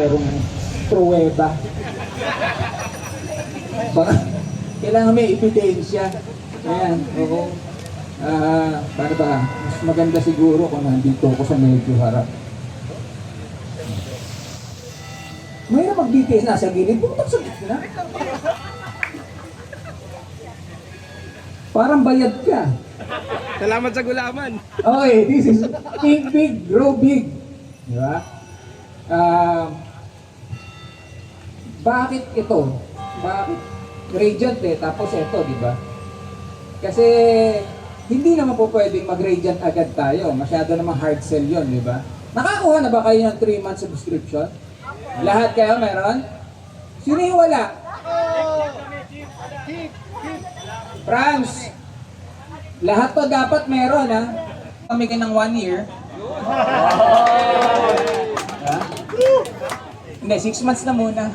merong pruweba. Baka kailangan may ebidensya. Ayan, oo. Paano ba? Mas maganda siguro kung nandito ako sa medyo harap. Mayroon mag-BTS na sa gilid, pumunta sa gitna. Parang bayad ka. Salamat sa gulaman. Okay, this is think big, grow big. Di ba? Bakit ito? Bakit gradient tapos ito, di ba? Kasi hindi naman po pwedeng mag-gradient agad tayo. Masyado namang hard sell yun, di ba? Nakakuha na ba kayo ng 3 month subscription? Lahat kayo meron? Sino yung wala? France! Lahat to dapat meron, ha? Kami ka ng 1 year. Ha? Hindi, 6 months na muna.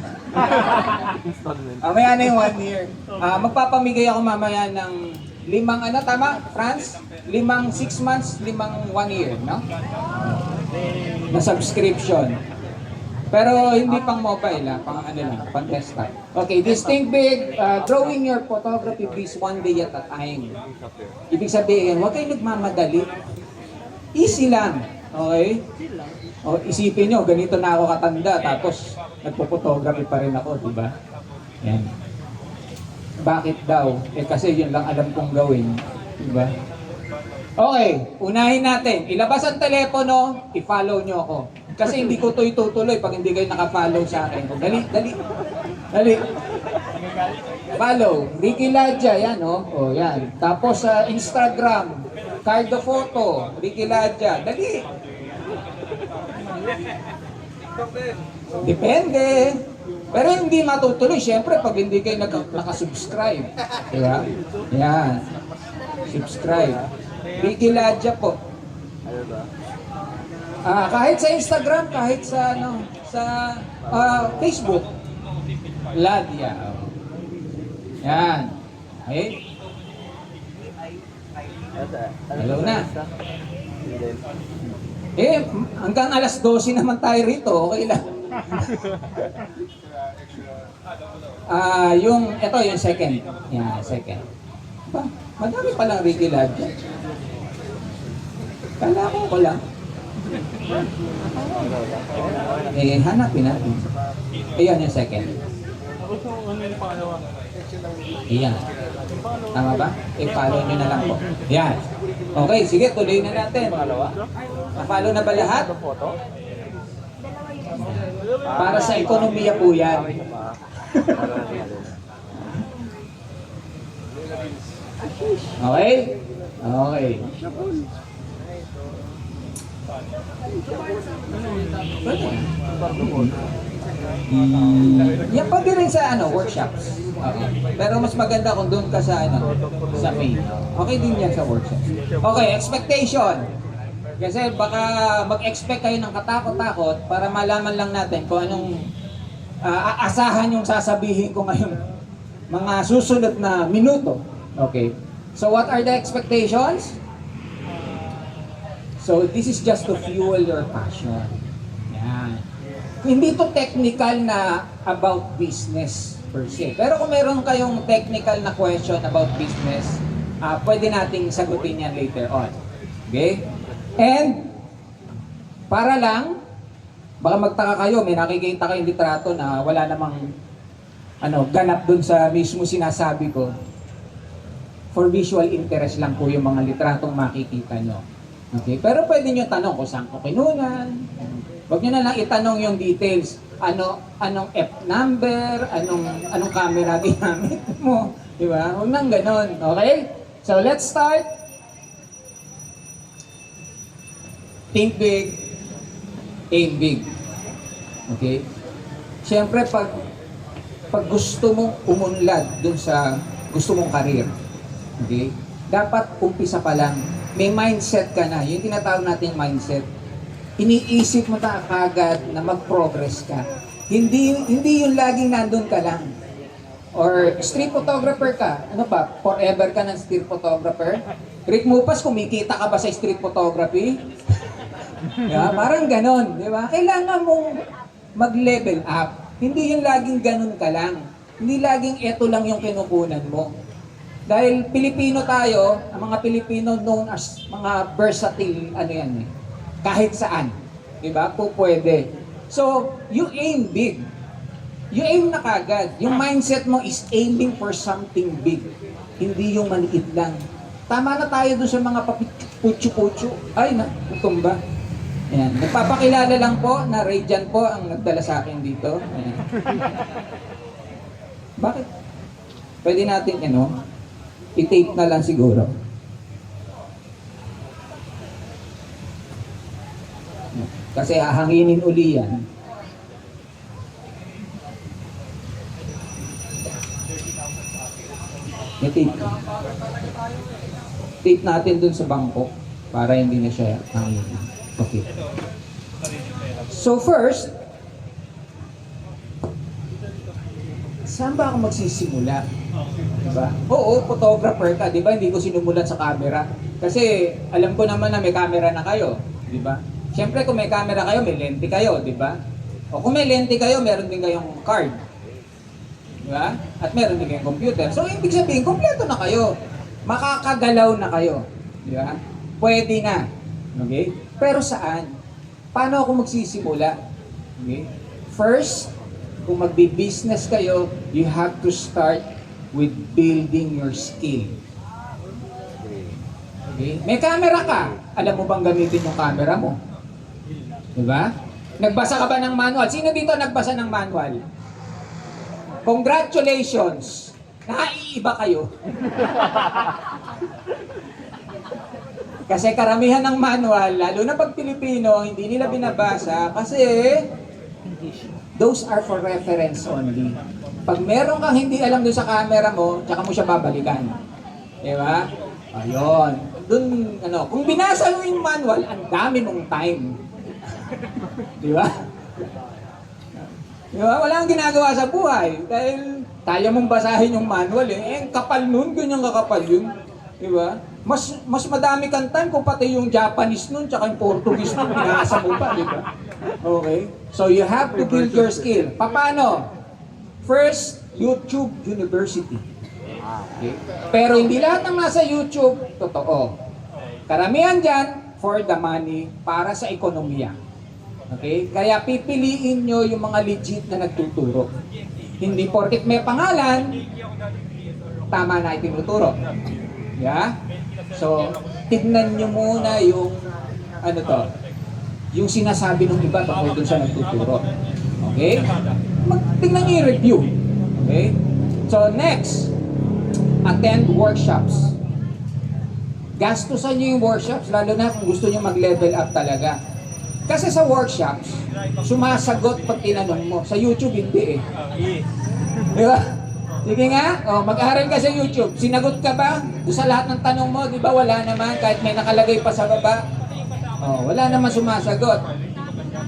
Mamaya na yung 1 year. Magpapamigay ako mamaya ng 5 ano, tama? France? 5 6 months, 5 1 year, no? Na subscription. Pero hindi pang mobile, pang ano lang, pang desktop. Okay, this think big, growing your photography biz one day at a time. Ibig sabihin, huwag kayong nagmamadali. Easy lang, okay? O, isipin nyo, ganito na ako katanda, tapos nagpo-photography pa rin ako, di ba? Yan. Bakit daw? Kasi yun lang alam kong gawin, di ba? Okay, unahin natin. Ilabas ang telepono, i-follow nyo ako. Kasi hindi ko ito itutuloy pag hindi kayo naka-follow sa akin. Dali, dali. Dali. Follow. Ricky Ladja, yan, oh. Yan. Tapos sa Instagram, Cardo Photo, Ricky Ladja. Dali. Depende. Pero hindi matutuloy, syempre, pag hindi kayo nakasubscribe. Diba? Yan. Subscribe. Ricky Ladja po. Kahit sa Instagram, kahit sa Facebook. Ladja. Yan. Okay? Hello na. Hanggang alas 12 naman tayo rito. Okay lang. Ito yung second. Yan, second. Madami palang Ricky Ladja. Kala ko lang. Hanapin natin. Ayan yung second. Ayan. Tama ba? I-follow nyo na lang po. Ayan. Okay, sige, tuloy na natin. Na-follow na ba lahat? Para sa ekonomiya po yan. Okay? Okay. Yan pwede rin sa workshops. Pero mas maganda kung doon ka sa sa main. Okay din yan sa workshops. Okay, expectation. Kasi baka mag-expect kayo ng katakot-takot para malaman lang natin kung anong aasahan yung sasabihin ko ngayon mga susunod na minuto. Okay. So what are the expectations? So this is just to fuel your passion. Yan. Hindi to technical na about business per se. Pero kung meron kayong technical na question about business, pwede nating sagutin yan later on. Okay? And, para lang, baka magtaka kayo, may nakikita kayong litrato na wala namang ganap dun sa mismo sinasabi ko. For visual interest lang po yung mga litratong makikita nyo. Okay? Pero pwede nyo tanong kung saan ko kinunan. Huwag nyo na lang itanong yung details. Anong F number, anong camera ginamit mo. Diba? Huwag nang ganon. Okay? So, let's start. Think big, aim big. Okay? Siyempre, pag gusto mong umunlad dun sa gusto mong karir, okay? Dapat umpisa pa lang, may mindset ka na. Yung tinatawag natin mindset. Iniisip mo na kagad na mag-progress ka. Hindi yung laging nandun ka lang. Or street photographer ka. Ano ba? Forever ka ng street photographer? Rick Mupas, kumikita ka ba sa street photography? Yeah, parang ganon, di ba? Kailangan mong mag-level up. Hindi yung laging ganun ka lang. Hindi laging eto lang yung kinukunan mo. Dahil Pilipino tayo, ang mga Pilipino known as mga versatile, ano yan eh, kahit saan. Diba? Po pwede. So, you aim big. You aim na kagad. Yung mindset mo is aiming for something big. Hindi yung maliit lang. Tama na tayo doon sa mga putyo-putyo. Ay, natumba. Ayan. Nagpapakilala lang po na Radiant po ang nagdala sa akin dito. Ayan. Bakit? Pwede natin, i-tape na lang siguro. Kasi hahanginin uli yan. I-tape. Tape natin dun sa bangko para hindi na siya hanginin. Okay. So first, saan ba ako magsisimula? Diba? Oo, photographer ka, diba? Hindi ko sinumulat sa camera. Kasi alam ko naman na may camera na kayo, diba? Siyempre kung may camera kayo, may lente kayo, diba? O kung may lente kayo, meron din kayong card. Diba? At meron din kayong computer. So, ibig sabihin, kompleto na kayo. Makakagalaw na kayo. Diba? Pwede na. Okay? Pero saan? Paano ako magsisimula? Okay? First, kung magbi-business kayo, you have to start with building your skill. Okay? May camera ka. Alam mo bang gamitin yung camera mo? Diba? Nagbasa ka ba ng manual? Sino dito nagbasa ng manual? Congratulations! Naiiba kayo. Kasi karamihan ng manual, lalo na pag Pilipino, hindi nila binabasa kasi those are for reference only. Pag meron kang hindi alam doon sa camera mo, tsaka mo siya babalikan. Diba? Ayun. Doon, kung binasa mo yung manual, ang dami mong time. Diba? Diba? Wala kang ginagawa sa buhay. Dahil kaya mong basahin yung manual eh. Kapal nun, ganyan kakapal yun. Diba? Mas madami kang time kung pati yung Japanese nun, tsaka yung Portuguese nun, binasa mo pa, diba? Okay? So you have to build your skill. Paano? First, YouTube University. Okay? Pero hindi lahat ng nasa YouTube, totoo. Karamihan dyan, for the money, para sa ekonomiya. Okay? Kaya pipiliin nyo yung mga legit na nagtuturo. Hindi porket may pangalan, tama na itinuturo. Yeah? So, tignan nyo muna yung, yung sinasabi ng iba tungkol dun sa nagtuturo. Okay? Tignan nyo yung review. Okay? So, next, attend workshops. Gastusan nyo yung workshops, lalo na kung gusto nyo mag-level up talaga. Kasi sa workshops, sumasagot pag tinanong mo. Sa YouTube, hindi eh. Di ba? Sige nga, mag-aaral ka sa YouTube. Sinagot ka ba? Doon sa lahat ng tanong mo, di ba wala naman, kahit may nakalagay pa sa baba. Wala naman sumasagot.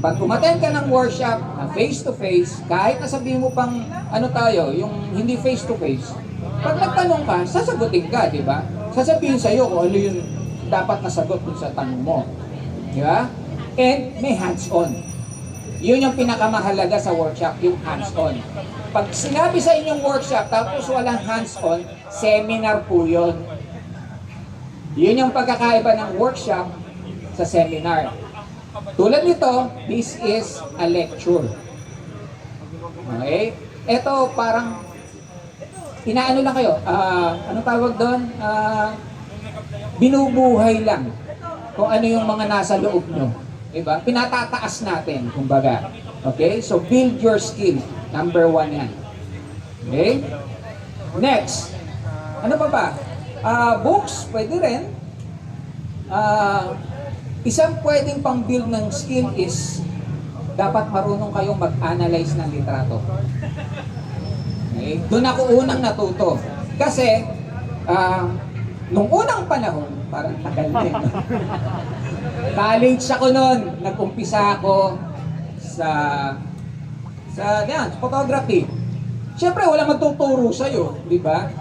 Pag umattend ka ng workshop na face-to-face, kahit nasabihin mo pang yung hindi face-to-face, pag nagtanong ka, sasagutin ka, di ba? Sasabihin sa'yo kung ano yung dapat nasagot dun sa tanong mo. Di ba? And may hands-on. Yun yung pinakamahalaga sa workshop, yung hands-on. Pag sinabi sa inyong workshop, tapos walang hands-on, seminar po yun. Yun yung pagkakaiba ng workshop sa seminar. Tulad nito, this is a lecture. Okay? Ito parang, inaano lang kayo, anong tawag doon? Binubuhay lang kung ano yung mga nasa loob nyo. Diba? Pinatataas natin, kumbaga. Okay? So, build your skill. Number 1 yan. Okay? Next. Ano pa ba? Books, pwede rin. Isang pwedeng pang-build ng skill is dapat marunong kayong mag-analyze ng litrato. Okay? Doon ako unang natuto. Kasi, nung unang panahon, parang tagal na eh. College ako noon, nag-umpisa ako sa photography. Siyempre, wala magtuturo sa'yo, di ba?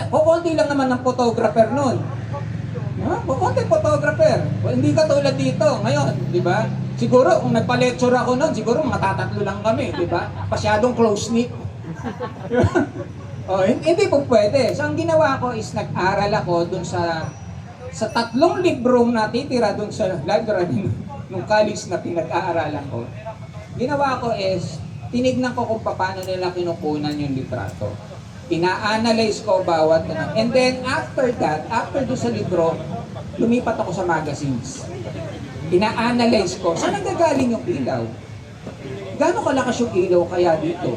Kukunti lang naman ng photographer noon. Kukunti photographer. Hindi ka tulad dito ngayon, di ba? Siguro, kung nagpa-lecture ako noon, siguro mga tatatlo lang kami, di ba? Pasyadong close-knit. Oh, hindi po pwede. So, ang ginawa ko is nag-aral ako dun sa 3 librong natitira dun sa library nung college na pinag-aaralan ko. Ginawa ko is, tinignan ko kung paano nila kinukunan yung litrato. Ina-analyze ko bawat ano. And then, after that, after doon sa libro, lumipat ako sa magazines. Ina-analyze ko, saan nanggagaling yung ilaw? Gaano kalakas yung ilaw kaya dito?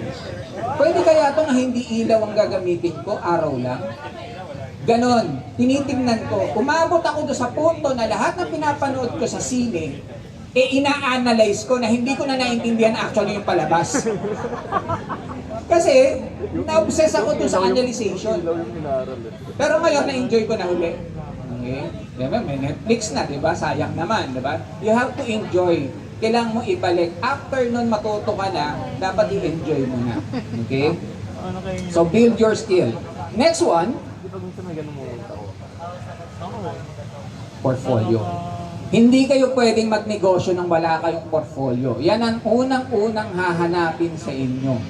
Pwede kaya ito na hindi ilaw ang gagamitin ko, araw lang? Ganon, tinitingnan ko. Umabot ako doon sa punto na lahat ng pinapanood ko sa sine, ina-analyze ko na hindi ko na naintindihan actually yung palabas. Kasi, na-obsess ako doon sa analyzation. Pero ngayon, na-enjoy ko na uli. Okay? Diba? May Netflix na, diba? Sayang naman, diba? You have to enjoy. Kailangan mo ibalik. After nun matuto ka na, dapat i-enjoy mo na. Okay? So, build your skill. Next one, portfolio. Hindi kayo pwedeng magnegosyo nang wala kayong portfolio. Yan ang unang-unang hahanapin sa inyo.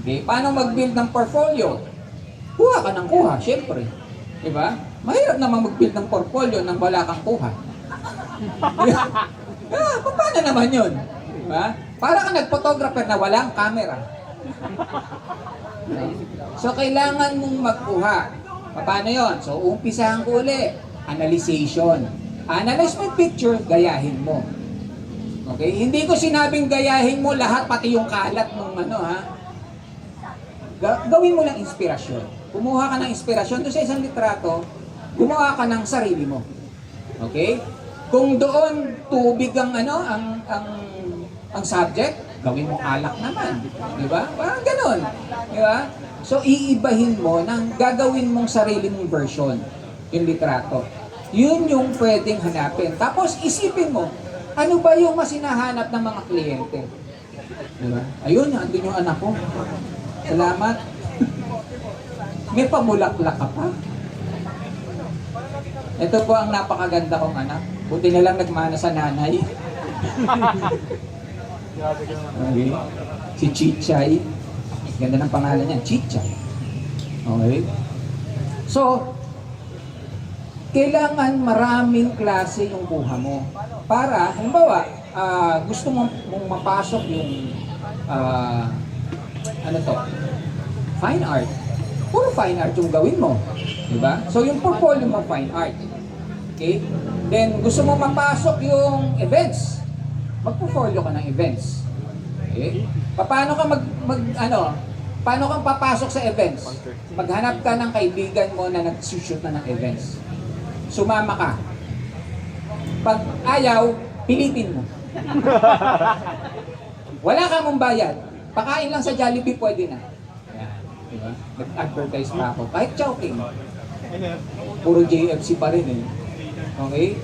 Okay? Paano mag-build ng portfolio? Kuha ka ng kuha, syempre. Diba? Mahirap naman mag-build ng portfolio nang wala kang kuha. Paano naman yun? Diba? Para ka nag-photographer na walang camera. So, kailangan mong magkuha. Paano yun? So, umpisahan ko uli. Analyzation. Analyze mo yung picture, gayahin mo. Okay? Hindi ko sinabing gayahin mo lahat, pati yung kalat ng ano, ha? Gawin mo lang inspirasyon. Kumuha ka ng inspirasyon doon sa isang litrato, gumawa ka ng sarili mo. Okay? Kung doon tubig ang ano, ang subject, gawin mo alak naman, di ba? Parang ganoon, di ba? So iibahin mo nang gagawin mong sarili mong version yung litrato. Yun yung pwedeng hanapin. Tapos isipin mo, ano ba yung mas hinahanap ng mga kliyente? Di ba? Ayun, andun yung anak ko. Salamat. May pamulaklak ka pa. Ito po ang napakaganda kong anak. Buti na lang nagmana sa nanay. Okay. Si Chichay. Ganda ng pangalan niya, Chichay. Okay. So, kailangan maraming klase yung kuha mo. Para, halimbawa, gusto mong mapasok yung ano to? Fine art. Puro fine art yung gawin mo. Diba? So, yung portfolio mo, fine art. Okay? Then, gusto mo mapasok yung events. Mag-portfolio ka ng events. Okay? Paano ka paano kang papasok sa events? Maghanap ka ng kaibigan mo na nag-shoot na ng events. Sumama ka. Pag ayaw, pilitin mo. Wala ka mong bayad. Pakain lang sa Jollibee, pwede na. Yan. Diba? Nag-advertise pa ako. Kahit Chowking. Puro JFC pa rin eh. Okay?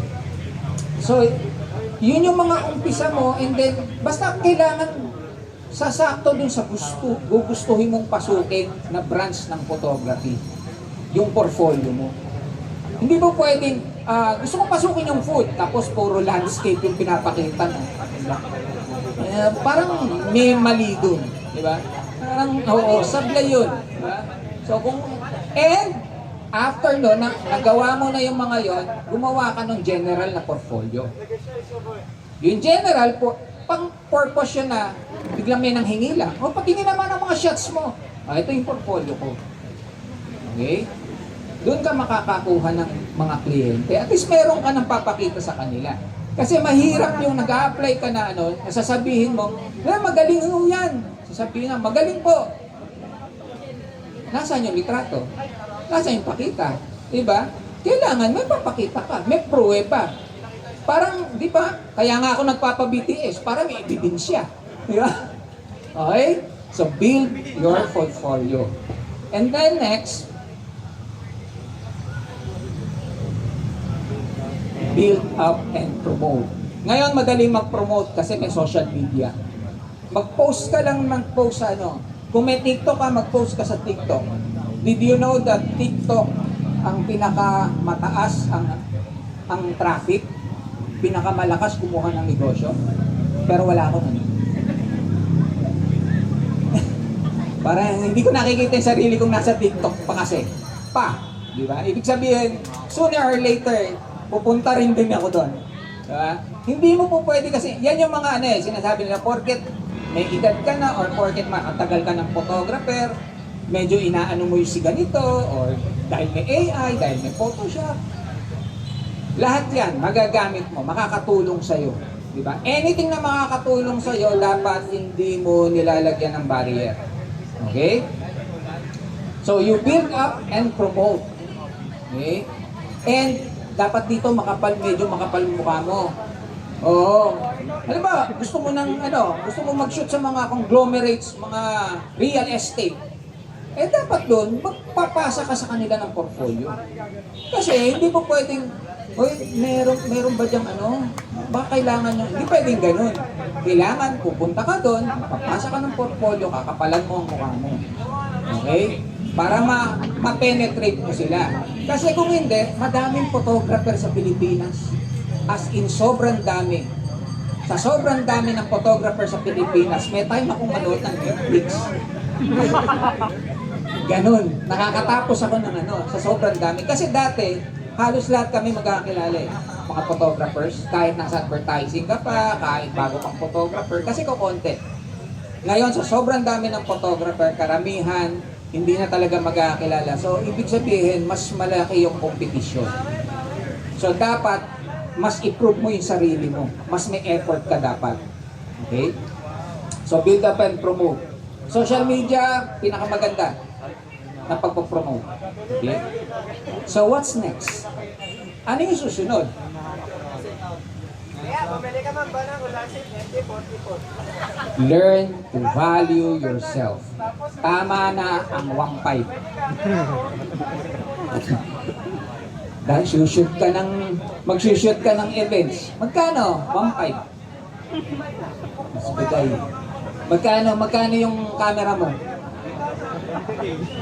So, yun yung mga umpisa mo, and then, basta kailangan sasakto dun sa gugustuhin mong pasukin na branch ng photography. Yung portfolio mo. Hindi mo pwedeng, gusto mong pasukin yung food, tapos puro landscape yung pinapakita mo. Diba? Parang may mali dun. Diba? Parang, oo, sablay yun. Diba? So, after no, nagawa mo na yung mga yon, gumawa ka ng general na portfolio. Yung general, pang purpose yun na biglang may nanghingi lang. O, patingin naman ang mga shots mo. Ito yung portfolio ko. Okay? Doon ka makakakuha ng mga kliyente. At least meron ka nang papakita sa kanila. Kasi mahirap yung nag-a-apply ka na nasasabihin mo, magaling ho yan. Sasabihin na, magaling po. Nasaan yung litrato? Nasaan yung pakita? Diba? Kailangan may papakita ka, may pruweba. Parang, di ba? Kaya nga ako nagpapa-BTS, para may ebidensya. Diba? Okay? So, build your portfolio. And then next, build up and promote. Ngayon, madali mag-promote kasi may social media. Mag-post ka lang mag-post sa ano. Kung may TikTok ka, mag-post ka sa TikTok. Did you know that TikTok ang pinakamataas ang traffic? Pinakamalakas kumuha ng negosyo? Pero wala akong ano. Parang hindi ko nakikita yung sarili kong nasa TikTok pa kasi. Di ba? Ibig sabihin, sooner or later, pupunta rin din ako doon. Diba? Hindi mo po pwede kasi, yan yung mga ano sinasabi nila, porket may edad ka na or porket makatagal ka ng photographer, medyo inaano mo yung si ganito, or dahil may AI, dahil may Photoshop. Lahat yan, magagamit mo, makakatulong sa'yo. Diba? Anything na makakatulong sa'yo, dapat hindi mo nilalagyan ng barrier. Okay? So, you build up and promote. Okay? And, dapat dito medyo makapal mukha mo. Oo. Alam ba, gusto mo gusto mo mag-shoot sa mga conglomerates, mga real estate. Dapat doon, magpapasa ka sa kanila ng portfolio. Kasi, hindi mo pwedeng, meron ba diyang baka kailangan nyo, hindi pwedeng ganun. Kailangan, pupunta ka doon, magpapasa ka ng portfolio, kakapalan mo ang mukha mo. Okay? Para ma-penetrate mo sila. Kasi kung hindi, madaming photographer sa Pilipinas. As in, sobrang dami. Sa sobrang dami ng photographer sa Pilipinas, may time akong manood ng Netflix. Ganon. Nakakatapos ako ng sa sobrang dami. Kasi dati, halos lahat kami magkakilala mga photographers. Kahit nasa advertising ka pa, kahit bago kang photographer. Kasi kukonte. Ngayon, sa sobrang dami ng photographer, karamihan, hindi na talaga magkakilala. So, ibig sabihin, mas malaki yung competition. So, dapat, mas i-prove mo yung sarili mo. Mas may effort ka dapat. Okay? So, build up and promote. Social media, pinakamaganda na pagpapromote. Okay? So, what's next? Ano yung susunod? Learn to value yourself. Tama na ang 1.5. Dahil mag-shoot ka ng events. Magkano? 1.5. Mas bigay. Magkano yung camera mo?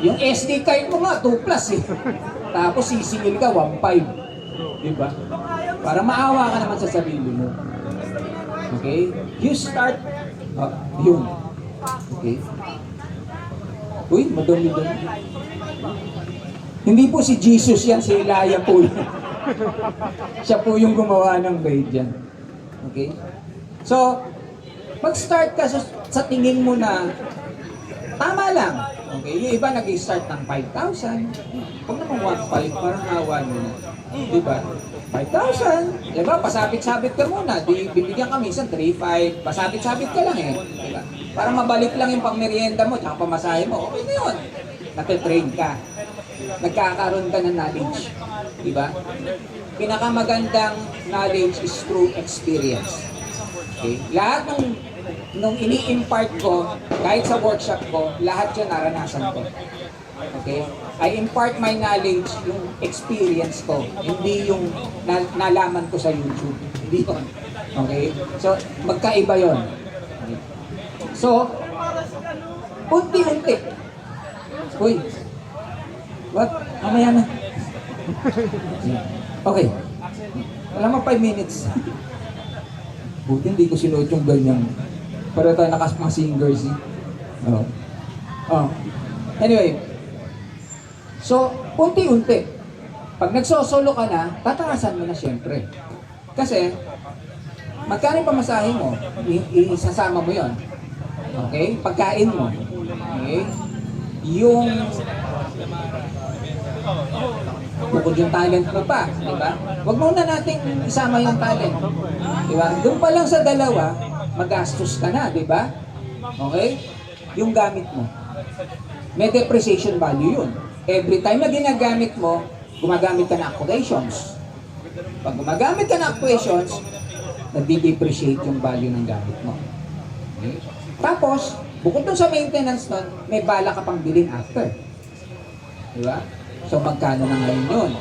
Yung SD card mo nga, 2 plus Tapos sisingil ka, 1.5. Diba? Para maawa ka naman sa sarili mo. Okay? You start, yun. Okay? Uy, madumi-dumi. Hindi po si Jesus yan, si Elijah po yan. Siya po yung gumawa ng grade yan. Okay? So, mag-start ka sa tingin mo na tama lang. Okay? Yung iba nag-start ng 5,000. Huwag naman 1,500, parang awa nyo na. Diba? 5,000. Diba? Pasabit-sabit ka muna. Bibigyan ka minsan 3,500. Pasabit-sabit ka lang Diba? Para mabalik lang yung pang-merienda mo tsaka pamasahe mo. Okay na yun. Natitrain ka. Nagkakaroon ka ng knowledge. Diba? Pinakamagandang knowledge is through experience. Okay? Lahat nung ini-impart ko, kahit sa workshop ko, lahat yun naranasan ko. Okay? I impart my knowledge, yung experience ko, hindi yung nalaman ko sa YouTube. Hindi yun. Okay? So, magkaiba yun. Okay? So, unti-unti. Uy, what? Mamaya na. Okay. Wala mo 5 minutes. Buti hindi ko sinuot yung ganyan. Pero tayo nakas mga singers Anyway. So, unti-unti. Pag nagsosolo ka na, tatakasan mo na siyempre. Kasi, magkano yung pamasahe mo? Isasama mo yon. Okay? Pagkain mo. Okay? Yung bukod yung talent mo pa, di ba? Huwag muna natin isama yung talent. Di ba? Doon pa lang sa dalawa, magastos ka na, di ba? Okay? Yung gamit mo. May depreciation value yun. Every time na ginagamit mo, gumagamit ka na accumulations. Pag gumagamit ka na accumulations, nagdi-depreciate yung value ng gamit mo. Okay? Tapos, bukod dun sa maintenance nun, may bala ka pang bilhin after. Di ba? So, magkano na ngayon yun?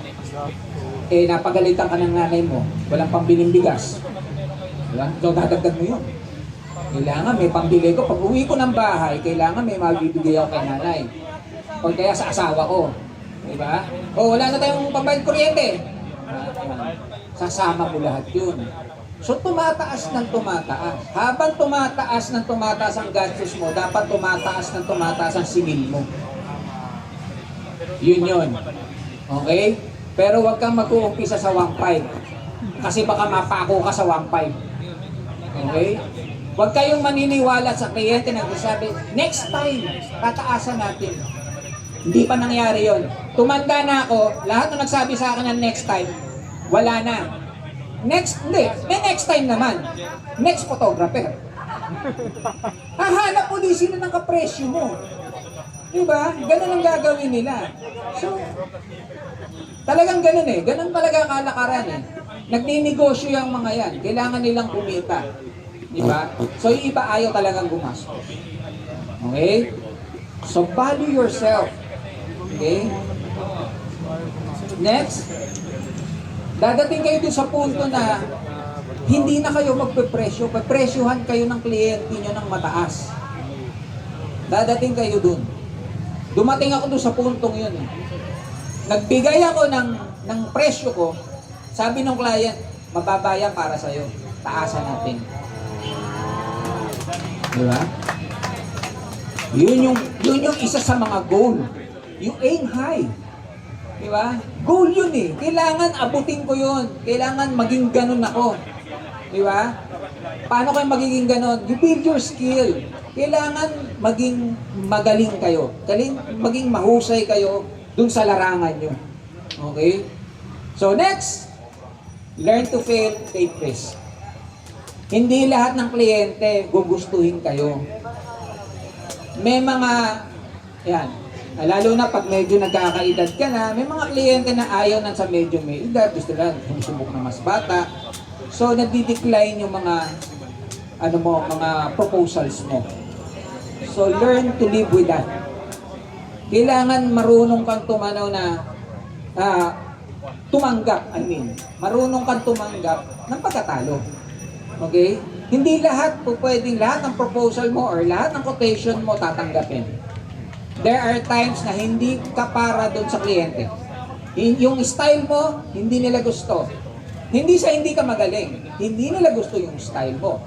Napagalitan ka ng nanay mo, walang pambiling bigas. Di ba? So, dadagdag mo yun. Kailangan may pambili ko. Pag uwi ko ng bahay, kailangan may mabibigay ako kay nanay. O kaya sa asawa ko. Di ba? O, wala na tayong pambayad kuryente. Sasama mo lahat yun. So tumataas ng tumataas. Habang tumataas ng tumataas ang gastos mo, dapat tumataas ng tumataas ang singil mo. Yun. Okay? Pero huwag kang mag-uumpisa sa 1.5. Kasi baka mapako ka sa 1.5. Okay? Huwag kayong maniniwala sa kliyente na nagsasabi, next time, tataasan natin. Hindi pa nangyari yon. Tumanda na ako, lahat na nagsabi sa akin ng next time, wala na. Hindi. May next time naman. Next photographer. Hahanap ulit sila ng kapresyo mo. Diba? Ganun ang gagawin nila. So, talagang ganun eh. Ganun talaga kalakaran eh. Nagninegosyo yung mga yan. Kailangan nilang kumita. Diba? So, yung iba ayaw talagang gumastos. Okay? So, value yourself. Okay? Next. Dadating kayo dun sa punto na hindi na kayo magpepresyo. Papresyohan kayo ng kliyente nyo ng mataas. Dadating kayo dun. Dumating ako dun sa puntong yun. Nagbigay ako ng presyo ko. Sabi ng client, mababa yan para sa'yo. Taasan natin. Diba? Yun yung isa sa mga goal. You aim high. Diba? Goal yun eh. Kailangan abutin ko yun. Kailangan maging ganun ako. Diba? Paano kayo magiging ganun? You build your skill. Kailangan maging magaling kayo. Maging mahusay kayo dun sa larangan nyo. Okay? So next, learn to fail, take risk. Hindi lahat ng kliyente gugustuhin kayo. May mga, yan, lalo na pag medyo nagkakaedad ka na, may mga kliyente na ayaw na sa medyo may edad, gusto lang sumusubok na mas bata. So, nagdi-decline yung mga, mga proposals mo. So, learn to live with that. Kailangan marunong kang tumanggap, marunong kang tumanggap ng pagkatalo. Okay? Hindi lahat ng proposal mo or lahat ng quotation mo tatanggapin. There are times na hindi ka para doon sa kliyente. Yung style mo, hindi nila gusto. Hindi ka magaling. Hindi nila gusto yung style mo.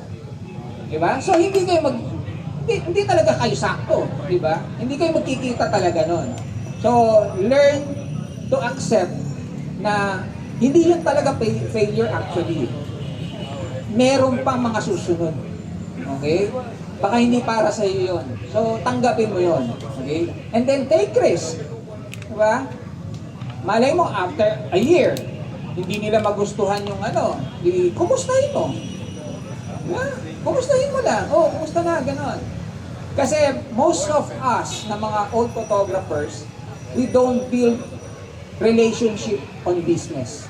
Diba? So, hindi talaga kayo sakto. Diba? Hindi kayo magkikita talaga nun. So, learn to accept na hindi yun talaga failure actually. Meron pang mga susunod. Okay? Baka hindi para sa iyo yun. So, tanggapin mo yun. Okay? And then, take risk. Diba? Malay mo, after a year, hindi nila magustuhan yung kumustahin mo. Diba? Kumustahin mo lang. Oh, kumusta na, ganon. Kasi, most of us, na mga old photographers, we don't build relationship on business.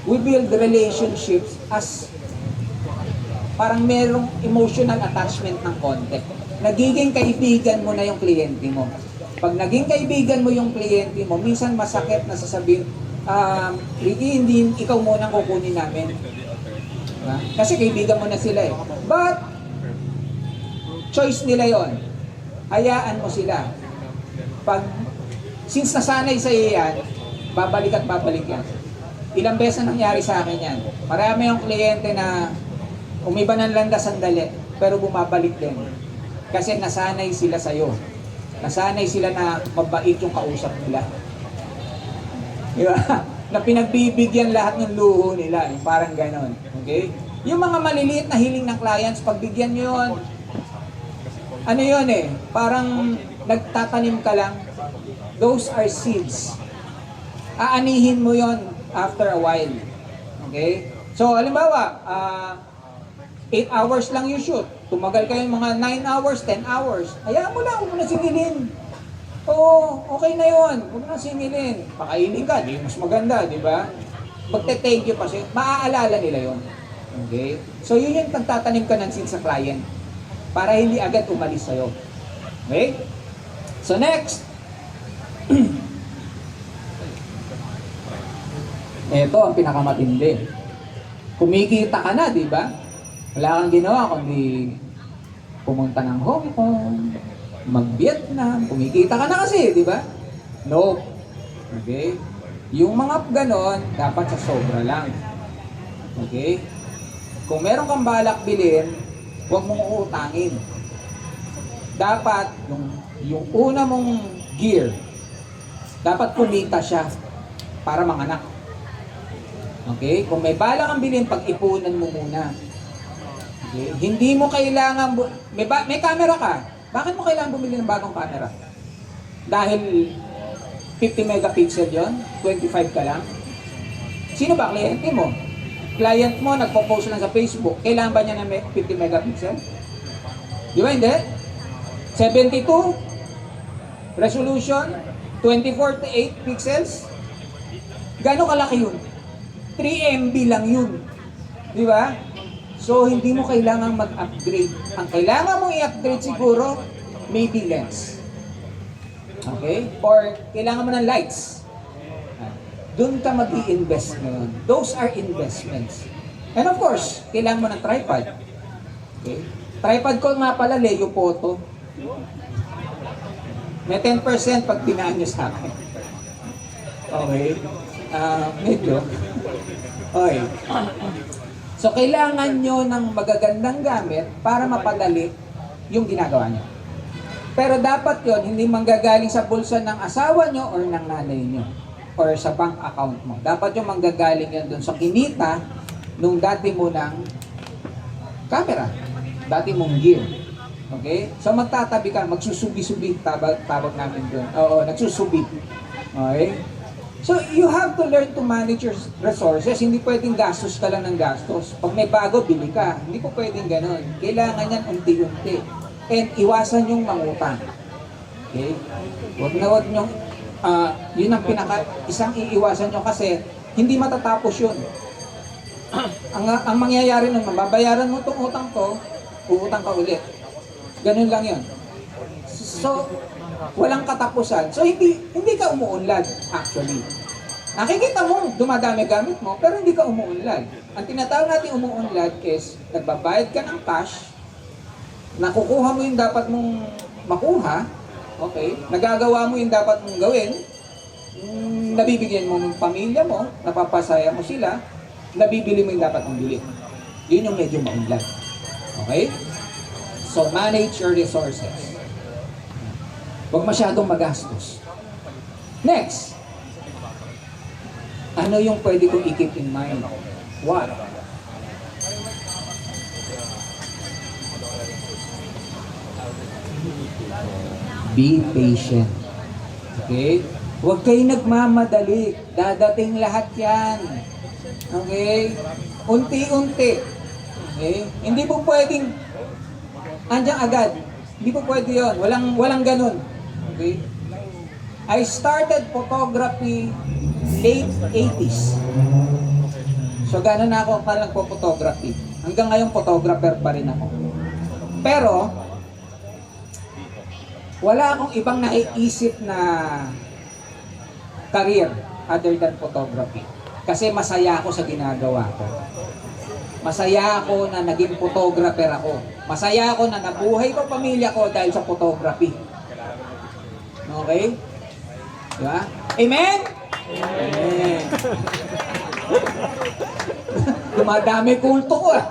We build relationships as parang merong emotional attachment ng konti. Nagiging kaibigan mo na yung kliyente mo. Pag naging kaibigan mo yung kliyente mo, minsan masakit na sasabihin, Ricky, hindi ikaw muna kukunin namin. Diba? Kasi kaibigan mo na sila eh. But, choice nila yon. Hayaan mo sila. Since nasanay sa iyo yan, babalik at babalik yan. Ilang beses na nangyari sa akin yan. Marami yung kliyente na umiba ng landas sandali, pero bumabalik din. Kasi nasanay sila sa'yo. Nasanay sila na mabait yung kausap nila. Diba? Na pinagbibigyan lahat ng luho nila. Parang ganon. Okay? Yung mga maliliit na hiling ng clients, pagbigyan nyo yun, parang nagtatanim ka lang. Those are seeds. Aanihin mo yon after a while. Okay? So, halimbawa, 8 hours lang yung shoot. Tumagal kayo mga 9 hours, 10 hours. Hayaan mo lang, huwag mo na singilin. Oo, okay na yun. Huwag mo na singilin. Pakainin ka, di mas maganda, di ba? Pagte-thank you pa siya, maaalala nila yun. Okay? So, yun yung pagtatanim ka ng seed sa client para hindi agad umalis sa'yo. Okay? So, next. Ito ang pinakamatindi. Kumikita ka na, di ba? Wala kang ginawa kundi pumunta ng Hong Kong, mag-Vietnam, kumikita ka na kasi, di ba? No. Okay? Yung mga ganon, dapat sa sobra lang. Okay? Kung meron kang balak bilhin, huwag mong uutangin. Dapat, yung una mong gear, dapat kumita siya para manganak. Okay? Kung may balak kang bilhin, pag-ipunan mo muna. Okay? Hindi mo kailangan, may camera ka. Bakit mo kailangan bumili ng bagong camera? Dahil 50 megapixel yon, 25 ka lang. Sino ba kliyente mo? Client mo, nagpo-post lang sa Facebook. Kailangan ba niya ng 50 megapixel? Di ba hindi? 72 resolution, 24 to 8 pixels. Gano'ng kalaki yun? 3 MB lang yun. Di ba? So, hindi mo kailangang mag-upgrade. Ang kailangan mong i-upgrade siguro, maybe lens. Okay? Or, kailangan mo ng lights. Doon ka mag-i-invest ngayon. Those are investments. And of course, kailangan mo ng tripod. Okay? Tripod ko nga pala, Leo Photo. May 10% pag tinaan nyo sa akin. Okay? Medyo. Okay. So, kailangan nyo ng magagandang gamit para mapadali yung ginagawa nyo. Pero dapat yon hindi manggagaling sa bulsa ng asawa nyo or ng nanay nyo or sa bank account mo. Dapat yung manggagaling yan doon sa kinita nung dati mo ng camera, dati mong gear. Okay? So magtatabi ka, magsusubi-subi, tawag namin doon. Oo, nagsusubi. Okay? So you have to learn to manage your resources. Hindi pwedeng gastos ka lang ng gastos. Pag may bago, bili ka. Hindi po pwedeng ganun. Kailangan yan unti-unti. And iwasan yung mangutang. Okay? Huwag nyo, yun ang isang iiwasan nyo kasi hindi matatapos yun. ang mangyayari nun, mababayaran mo itong utang to, uutang ka ulit. Ganun lang yun. So, walang katapusan. So, hindi ka umuunlad, actually. Nakikita mo, dumadami gamit mo, pero hindi ka umuunlad. Ang tinatawag natin umuunlad is, nagbabayad ka ng cash, nakukuha mo yung dapat mong makuha, okay, nagagawa mo yung dapat mong gawin, nabibigyan mo ng pamilya mo, napapasaya mo sila, nabibili mo yung dapat mong bili. Yun yung medyo maunlad. Okay? So, manage your resources. Huwag masyadong magastos. Next, ano yung pwede kong i-keep in mind? What? Be patient. Okay? Huwag kayo nagmamadali. Dadating lahat yan. Okay? Unti-unti. Okay? Hindi po pwedeng andiyan agad. Hindi po pwede yun. Walang ganun. Okay? I started photography late 80s. So, gano'n na ako nagpo-photography. Hanggang ngayon, photographer pa rin ako. Pero, wala akong ibang naiisip na career other than photography. Kasi masaya ako sa ginagawa ko. Masaya ako na naging photographer ako. Masaya ako na nabuhay ko pamilya ko dahil sa photography. Okay? Diba? Amen? Amen. Dumadami kulto ko ah.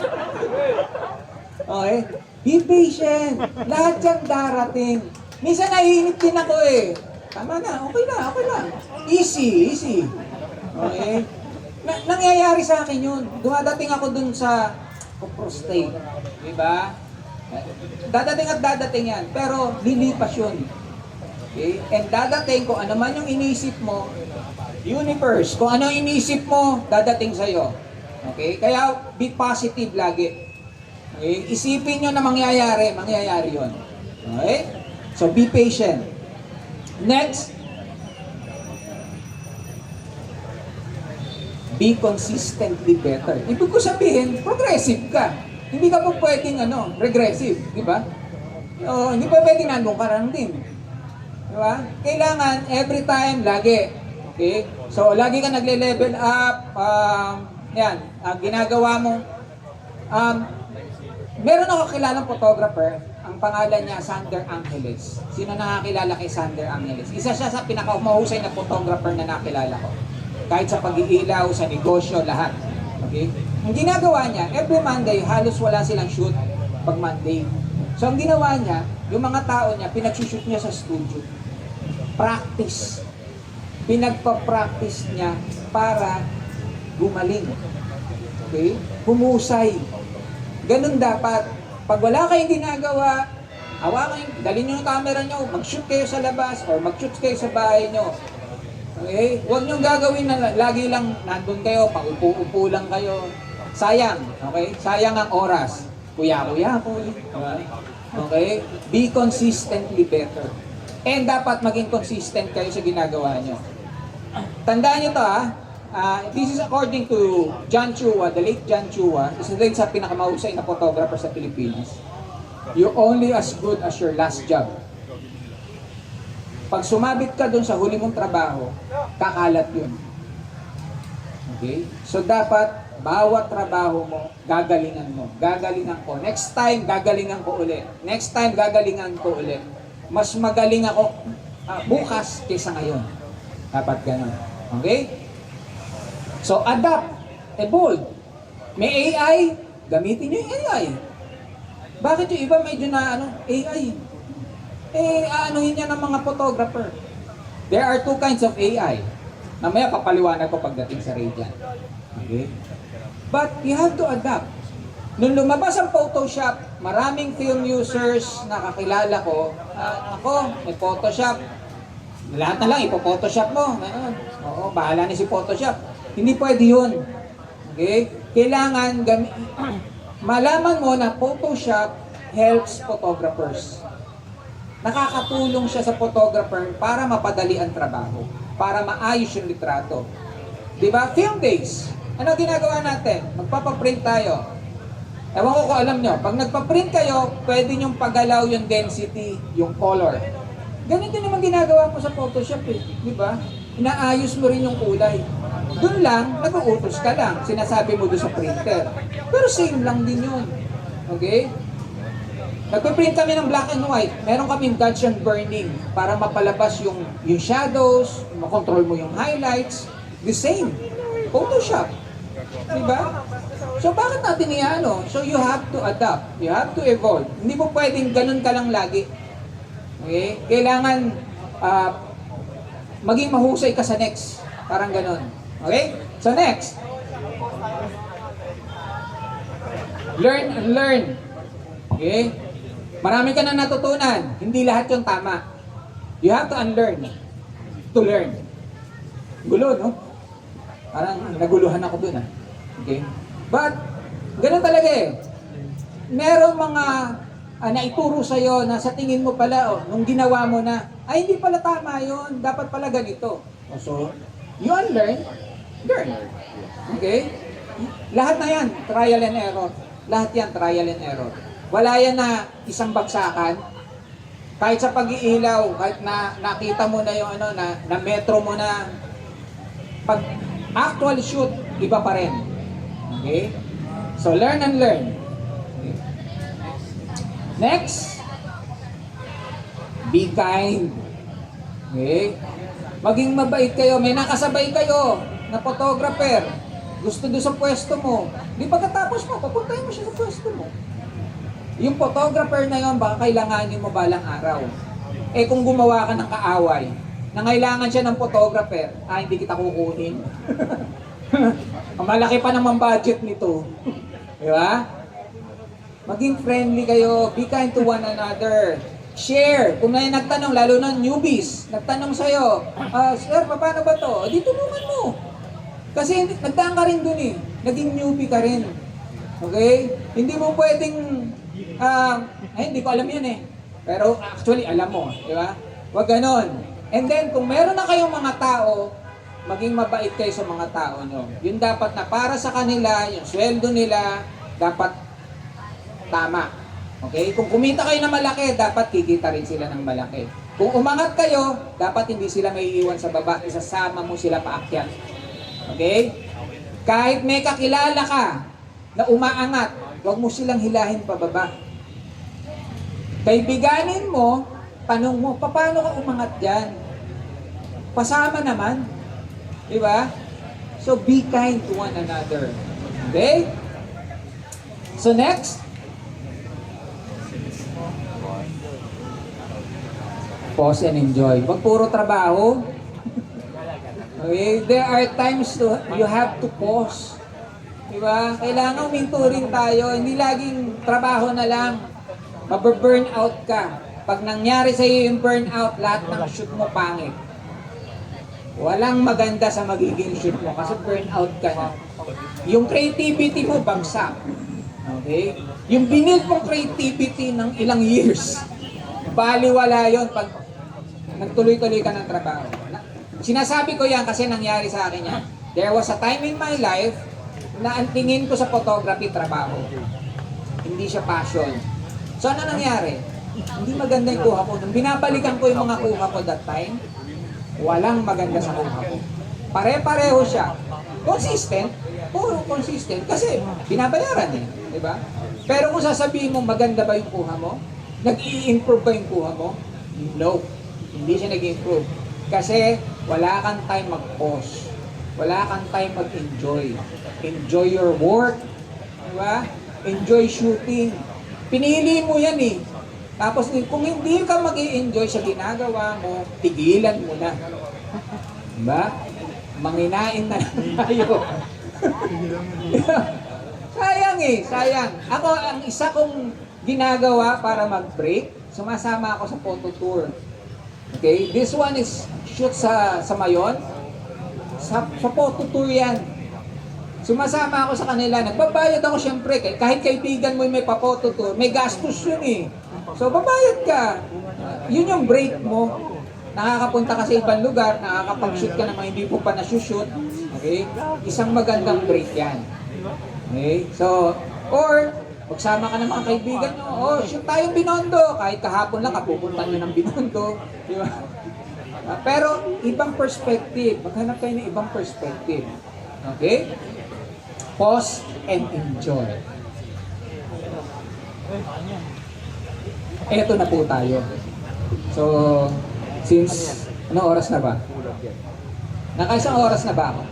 Okay? Be patient. Lahat yan darating. Minsan naiinip din ako eh. Tama na, okay lang. Easy. Okay? Nangyayari sa akin yun. Dumadating ako dun sa prostate. Diba? Dadating yan. Pero lilipas yun. Okay? And dadating kung ano man yung inisip mo, universe, kung ano inisip mo, dadating sa'yo. Okay? Kaya be positive lagi. Okay? Isipin nyo na mangyayari yun. Okay? So be patient. Next, be consistently better. Ibig ko sabihin, progressive ka. Hindi ka po pwedeng regressive, di ba? Hindi pa pwedeng nandun ka lang din. Di ba? Kailangan every time, lagi. Okay? So, lagi ka nagle-level up. Ginagawa mo. Meron ako kilalang photographer. Ang pangalan niya, Sander Angeles. Sino nakakilala kay Sander Angeles? Isa siya sa pinakamahusay na photographer na nakilala ko. Kahit sa pag-iilaw, sa negosyo, lahat. Okay? Ang ginagawa niya, every Monday, halos wala silang shoot pag Monday. So ang ginawa niya, yung mga tao niya, pinag-shoot niya sa studio. Practice. Pinagpa-practice niya para gumaling. Okay? Humusay. Ganun dapat. Pag wala kayong ginagawa, hawakan, dalhin nyo yung camera nyo, mag-shoot kayo sa labas or mag-shoot kayo sa bahay nyo. Okay? Huwag nyo gagawin na lagi lang nandun kayo, paupo-upo lang kayo. Sayang. Okay? Sayang ang oras. Kuya-kuya po. Okay? Be consistently better. And dapat maging consistent kayo sa ginagawa nyo. Tandaan nyo to this is according to John Chua, the late John Chua, isa rin sa pinakamahusay na photographer sa Pilipinas. You're only as good as your last job. Pag sumabit ka dun sa huli mong trabaho, kakalat yun. Okay? So dapat, bawat trabaho mo, gagalingan mo. Gagalingan ko. Next time, gagalingan ko ulit. Next time, gagalingan ko ulit. Mas magaling ako bukas kaysa ngayon. Dapat ganun. Okay? So, adapt. Evolve. May AI, gamitin nyo yung AI. Bakit yung iba medyo na AI? Aanuhin niya ng mga photographer. There are two kinds of AI. Namaya papaliwanag ko pagdating sa Radiant. Okay? But you have to adapt. Nung lumabas ang Photoshop, maraming film users na kakilala ko, may Photoshop. Lahat na lang, ipo-Photoshop mo. Oo, bahala na si Photoshop. Hindi pwede yun. Okay? Kailangan, malaman mo na Photoshop helps photographers. Nakakatulong siya sa photographer para mapadali ang trabaho, para maayos yung litrato. Diba? Film days. Ano ginagawa natin? Magpapaprint tayo. Ewan ko kung alam nyo, pag nagpa-print kayo, pwede nyong pagalaw yung density, yung color. Ganito naman ginagawa mo sa Photoshop di ba? Inaayos mo rin yung kulay. Doon lang, nag-uutos ka lang, sinasabi mo doon sa printer. Pero same lang din yun. Okay? Nagpa-print kami ng black and white. Meron kaming dodge and burning para mapalabas yung shadows, makontrol mo yung highlights. The same. Photoshop. Diba? So, bakit natin iano? So, you have to adapt. You have to evolve. Hindi mo pwedeng ganun ka lang lagi. Okay? Kailangan maging mahusay ka sa next. Parang ganun. Okay? So, next. Learn and learn. Okay? Marami ka na natutunan. Hindi lahat yung tama. You have to unlearn. To learn. Gulo, no? Parang naguluhan ako dun, Okay? But, ganun talaga Meron mga naituro sa'yo na sa tingin mo pala, nung ginawa mo na, ay hindi pala tama yun, dapat pala ganito. So, you unlearn, learn. Okay? Lahat na yan, trial and error. Lahat yan, trial and error. Wala yan na isang bagsakan. Kahit sa pag-iilaw, kahit na nakita mo na yung na metro mo na, pag actual shoot, iba pa rin. Okay? So, learn and learn. Okay. Next, be kind. Okay? Maging mabait kayo. May nakasabay kayo na photographer. Gusto doon sa pwesto mo. Di pagkatapos mo, papuntahin mo siya sa pwesto mo. Yung photographer na yun, baka kailanganin mo balang araw. Kung gumawa ka ng kaaway, nangailangan siya ng photographer, hindi kita kukunin. Ang malaki pa naman budget nito. Di ba? Maging friendly kayo. Be kind to one another. Share. Kung may nagtanong, lalo na newbies, nagtanong sa'yo, Sir, paano ba to? Di tulungan mo. Kasi nagdaan ka rin dun Naging newbie ka rin. Okay? Hindi mo pwedeng, hindi ko alam yan Pero actually, alam mo. Di ba? Huwag ganon. And then, kung meron na kayong mga tao, maging mabait kayo sa mga tao nyo. Yun dapat na para sa kanila, yung sweldo nila, dapat tama. Okay? Kung kumita kayo ng malaki, dapat kikita rin sila ng malaki. Kung umangat kayo, dapat hindi sila maiiwan sa baba, isasama mo sila paakyat. Okay? Kahit may kakilala ka na umaangat, huwag mo silang hilahin pababa. Kaibiganin mo, tanong mo, paano ka umangat dyan? Pasama naman. Diba? So, be kind to one another. Okay? So next, pause and enjoy. Wag puro trabaho. Okay, there are times you have to pause. Diba? Kailangan huminto rin tayo. Hindi laging trabaho na lang. Mababurn out ka. Pag nangyari sa iyo yung burnout, lahat ng shoot mo pangit. Walang maganda sa magiging shoot mo kasi burnout ka na. Yung creativity mo, bagsak. Okay? Yung binild mong creativity ng ilang years, baliwala yon pag nagtuloy-tuloy ka ng trabaho. Sinasabi ko yan kasi nangyari sa akin yan. There was a time in my life na ang tingin ko sa photography, trabaho. Hindi siya passion. So ano nangyari? Hindi maganda yung kuha ko. Nung binabalikan ko yung mga kuha ko that time, walang maganda sa kuha ko. Pare-pareho siya. Consistent, puro consistent. Kasi binabayaran eh. Diba? Pero kung sasabihin mo maganda ba yung kuha mo, nag-i-improve ba yung kuha mo? No. Hindi siya nag-improve. Kasi wala kang time mag-pause. Wala kang time mag-enjoy. Enjoy your work. Diba? Enjoy shooting. Pinili mo yan eh. Tapos kung hindi ka mag-i-enjoy sa ginagawa mo, tigilan mo na. Diba? Manginain na lang tayo. Sayang eh, sayang. Ako, ang isa kong ginagawa para mag-break, sumasama ako sa photo tour. Okay? This one is shoot sa Mayon. Sa photo tour yan. Sumasama ako sa kanila. Nagbabayad ako syempre. Kahit kaibigan mo yung may pa-photo tour, may gastos yun eh. So, babayad ka. Yun yung break mo. Nakakapunta ka sa ibang lugar, nakakapag-shoot ka naman hindi po pa na-shoot. Okay? Isang magandang break yan. Okay? So, or, magsama ka ng mga kaibigan nyo, oh, shoot tayong Binondo. Kahit kahapon lang, kapupunta nyo ng Binondo. Di ba? Pero, ibang perspective. Maghanap kayo ng ibang perspective. Okay? Pause and enjoy. Eto na po tayo. So, since, ano oras na ba? Nakaisang oras na ba ako?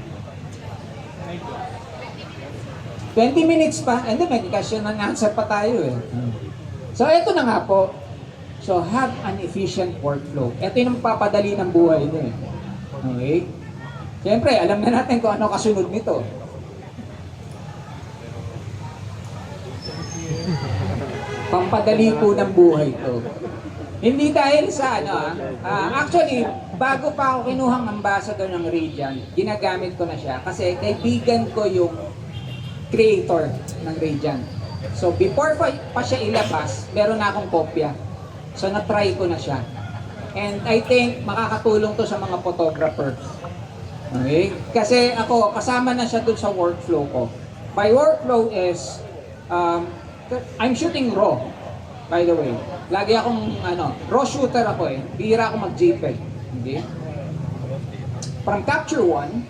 20 minutes pa, and then may question and answer pa tayo eh. So, eto na nga po. So, have an efficient workflow. Ito yung papadali ng buhay nyo eh. Okay? Siyempre, alam na natin kung ano kasunod nito. Pampadali po ng buhay to. Hindi dahil sa ano actually, bago pa ako kinuhang ambassador ng Radiant, ginagamit ko na siya kasi kaibigan ko yung creator ng Radiant. So before pa siya ilabas, meron na akong kopya. So na-try ko na siya. And I think makakatulong to sa mga photographers. Okay? Kasi ako, kasama na siya dun sa workflow ko. My workflow is I'm shooting raw, by the way. Lagi akong, raw shooter ako eh. Bihira ako mag-JPEG. Okay? From Capture One,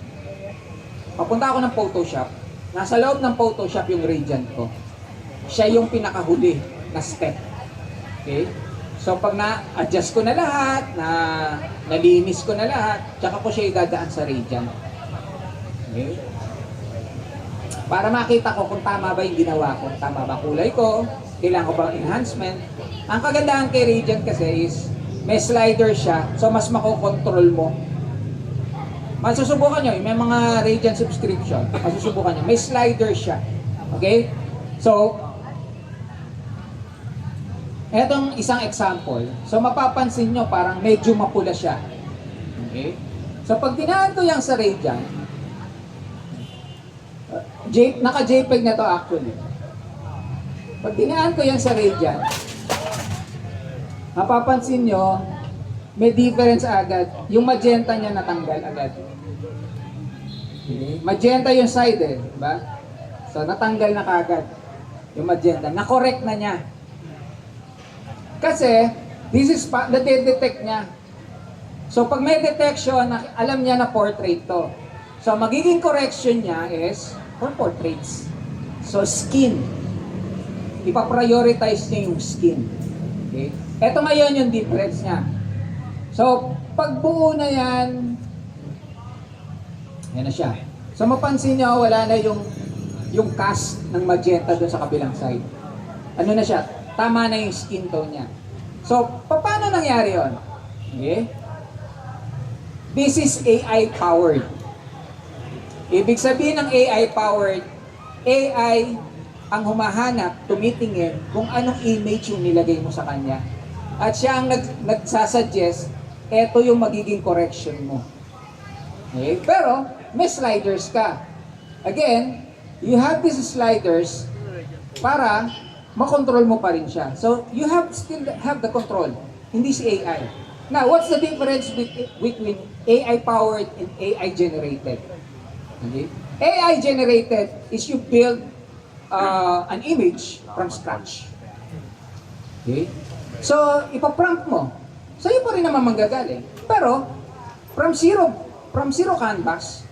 papunta ako ng Photoshop. Nasa loob ng Photoshop yung Radiant ko. Siya yung pinakahuli na step. Okay? So pag na-adjust ko na lahat, nalinis ko na lahat, tsaka ko siya idadaan sa Radiant. Okay? Para makita ko kung tama ba yung ginawa ko, tama ba kulay ko, kailangan ko bang enhancement. Ang kagandahan kay Radiant kasi is, may slider siya, so mas makokontrol mo. Masusubukan nyo, may mga Radiant subscription, masusubukan nyo, may slider siya. Okay? So, etong isang example, so mapapansin nyo parang medyo mapula siya. Okay? So pag tinaan ko yung sa Radiant, naka-JPEG na to actually. Pag dinaan ko yan sa Radiant, mapapansin nyo, may difference agad. Yung magenta niya natanggal agad. Okay. Magenta yung side eh, diba? So natanggal na kagad yung magenta. Na-correct na niya. Kasi, this is na-detect niya. So pag may detection, alam niya na portrait to. So magiging correction niya is for portraits. So skin. Ipa-prioritize niya yung skin. Okay? Ito ngayon yung difference niya. So pag buo na yan na siya. So mapansin niyo wala na yung yung cast ng magenta doon sa kabilang side. Ano na siya? Tama na yung skin tone niya. So, paano nangyari yon? Okay? This is AI powered. Ibig sabihin ng AI powered, AI ang humahanap, tumitingin kung anong image yung nilagay mo sa kanya. At siya ang nagsasuggest, eto yung magiging correction mo. Okay? Pero, may sliders ka. Again, you have these sliders para makontrol mo pa rin siya. So, you still have the control. Hindi si AI. Now, what's the difference between AI-powered and AI-generated? Okay? AI-generated is you build an image from scratch. Okay? So, ipaprompt mo. Sa'yo pa rin naman manggagaling. Pero, from zero canvas,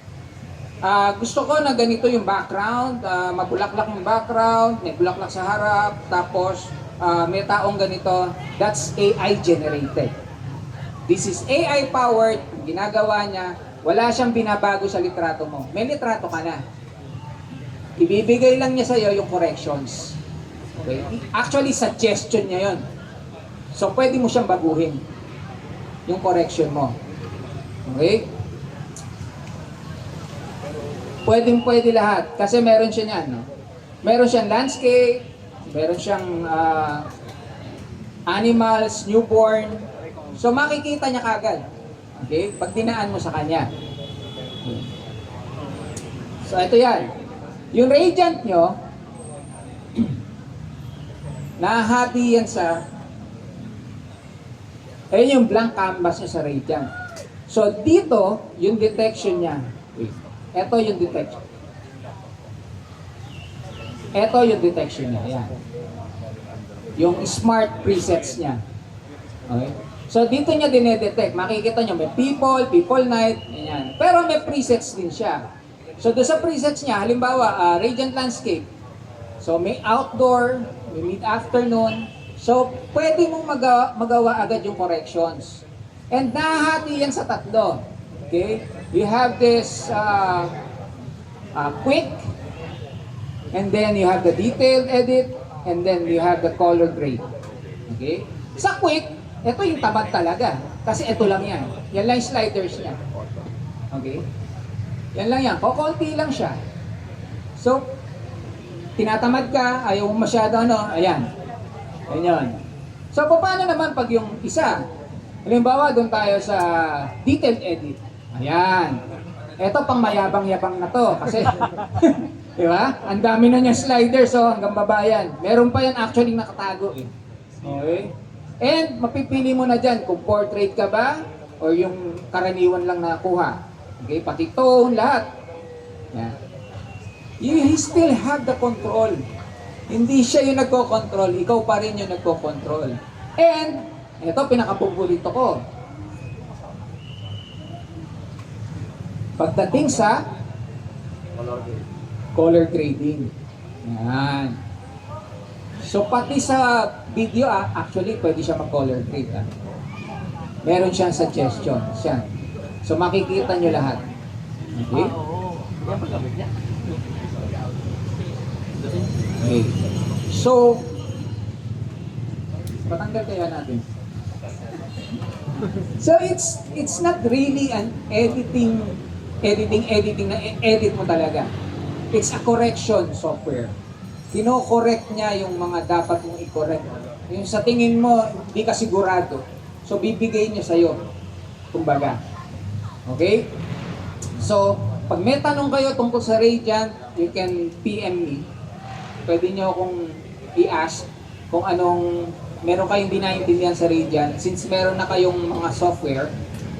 gusto ko na ganito yung background, mabulaklak yung background, may bulaklak sa harap, tapos may taong ganito, that's AI-generated. This is AI-powered, ginagawa niya, wala siyang binabago sa litrato mo. May litrato ka na. Ibibigay lang niya sa'yo yung corrections. Okay? Actually, suggestion niya yon. So, pwede mo siyang baguhin yung correction mo. Okay? Pwede lahat. Kasi meron siya niyan. No? Meron siyang landscape, meron siyang animals, newborn. So, makikita niya kagad. Okay? Pag dinaan mo sa kanya. Okay. So, ito yan. Yung Radiant nyo, nahati yan sa, ayun yung blank canvas niya sa Radiant. So, dito, yung detection niya. Wait. Ito yung detection. Ito yung detection niya. Ayan. Yung smart presets niya. Okay? So, dito niya dinedetect. Makikita niyo may people night, ayan. Pero may presets din siya. So, doon sa presets niya, halimbawa, Radiant Landscape. So, may outdoor, may mid-afternoon. So, pwede mong magawa agad yung corrections. And nahati yan sa tatlo. Okay? You have this quick, and then you have the detailed edit, and then you have the color grade. Okay? Sa quick, ito yung tamad talaga. Kasi ito lang yan. Yan lang yung sliders niya. Okay? Yan lang yan. Kukunti lang siya. So, tinatamad ka, ayaw mo masyado ayan. Ayan yun. So, paano naman pag yung isa? Halimbawa, doon tayo sa detailed edit. Ayan. Ito pang mayabang-yabang na to. Kasi, di ba? Ang dami na niyang sliders, hanggang baba yan. Meron pa yan actually nakatago eh. Okay? And mapipili mo na dyan kung portrait ka ba or yung karaniwan lang nakuha. Okay, pati tone, lahat. Yeah. You still have the control. Hindi siya yung nagko-control, ikaw pa rin yung nagko-control. And, ito pinakapaborito ko. Pagdating sa color grading. Yan. So, pati sa video, actually, pwede siya mag-color grade. Meron siyang suggestions. Yan. So, makikita nyo lahat. Okay? Okay. So, patanggal kaya natin. So, it's not really an editing na edit mo talaga. It's a correction software. Kino-correct niya yung mga dapat mong i-correct. Yung sa tingin mo, hindi ka sigurado. So, bibigay niya sa'yo. Kumbaga. Okay? So, pag may tanong kayo tungkol sa Radiant, you can PM me. Pwede nyo akong i-ask kung anong meron kayong di naintindihan sa Radiant. Since meron na kayong mga software,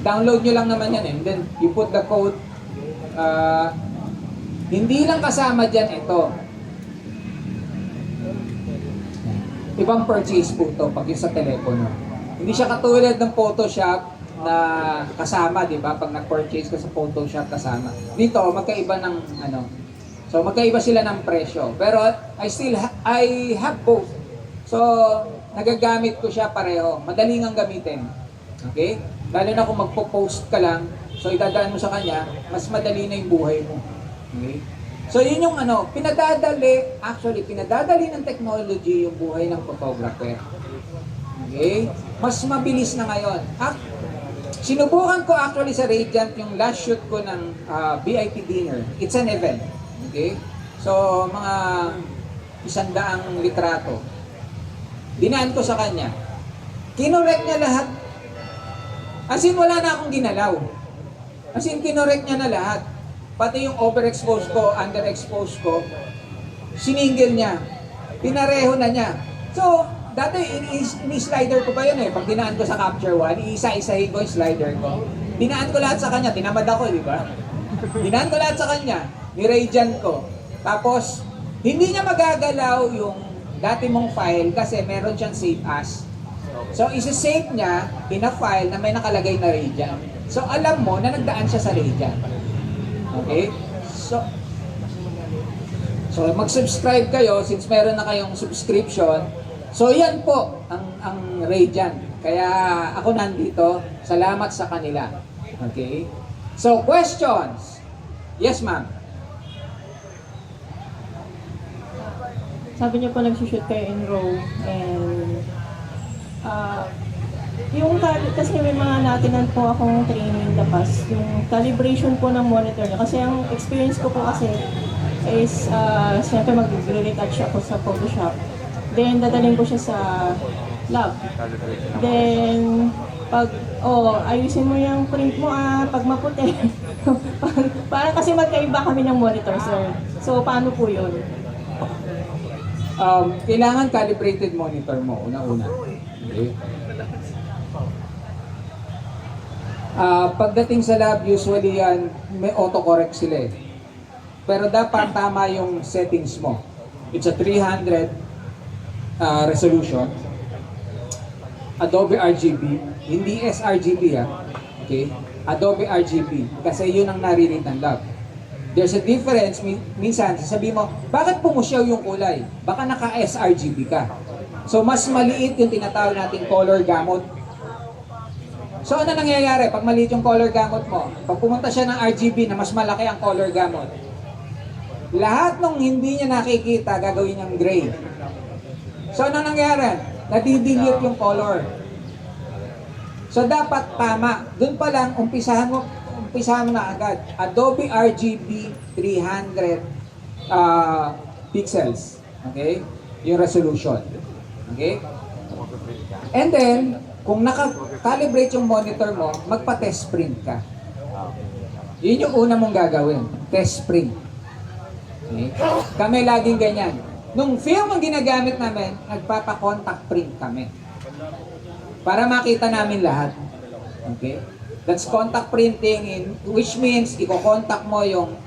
download nyo lang naman yan. And then, you put the code. Hindi lang kasama dyan ito. Ibang purchase po ito pag yung sa telepono. Hindi siya katulad ng Photoshop na kasama, di ba? Pag nag-purchase ka sa Photoshop kasama. Dito, magkaiba ng So, magkaiba sila ng presyo. Pero, I have both. So, nagagamit ko siya pareho. Madaling ang gamitin. Okay? Lalo na kung magpo-post ka lang, so idadaan mo sa kanya, mas madali na yung buhay mo. Okay? So yun yung ano, pinadadali ng technology yung buhay ng photographer. Okay? Mas mabilis na ngayon. Sinubukan ko actually sa Radiant yung last shoot ko ng VIP dinner. It's an event. Okay? So, mga 100 litrato. Dinaan ko sa kanya. Kinorek niya lahat. As in, wala na akong ginalaw. As in, kinorek niya na lahat. Pati yung overexpose ko, underexpose ko, siningil niya. Pinareho na niya. So, dati, ini-slider ko pa yun eh. Pag dinaan ko sa Capture One, iisa-isahin ko yung slider ko. Dinaan ko lahat sa kanya. Tinamad ako, di ba? Dinaan ko lahat sa kanya. Ni-radiant ko. Tapos, hindi niya magagalaw yung dati mong file kasi meron siyang save as. So, isa-save niya in a file na may nakalagay na radiant. So, alam mo na nagdaan siya sa radiant. Okay? So mag-subscribe kayo since meron na kayong subscription. So, yan po ang Radiant. Kaya ako nandito. Salamat sa kanila. Okay? So, questions? Yes, ma'am. Sabi niyo po nagsushoot kayo in RAW and yung kasi may mga natinan po akong training dapas, yung calibration po ng monitor niya. Kasi ang experience ko po kasi is siyempre mag-retouch ako sa Photoshop. Then dadalhin ko siya sa lab. Then ayusin mo yung print mo pag maputi. Parang kasi magkaiba kami ng monitor, sir. So paano po yun? Kailangan calibrated monitor mo, una-una. Okay. Pagdating sa lab, usually yan, may autocorrect sila eh. Pero dapat tama yung settings mo. It's a 300 resolution. Adobe RGB, hindi sRGB okay? Adobe RGB, kasi yun ang narinig ng lab. There's a difference, minsan sasabihin mo, bakit pumusyaw yung kulay? Baka naka-sRGB ka. So mas maliit yung tinatawag nating color gamut. So ano nangyayari pag maliit yung color gamut mo? Pag pumunta siya ng RGB na mas malaki ang color gamut, lahat ng hindi niya nakikita gagawin niyang gray. So ano nangyayari? Nadidelete yung color. So dapat tama. Doon pa lang, umpisahan mo na agad. Adobe RGB 300 pixels. Okay? Yung resolution. Okay? And then, kung naka-calibrate yung monitor mo, magpa-test print ka. Yun yung una mong gagawin. Test print. Okay? Kami laging ganyan. Nung film ang ginagamit namin, nagpapa-contact print kami. Para makita namin lahat. Okay? That's contact printing, which means i-contact mo yung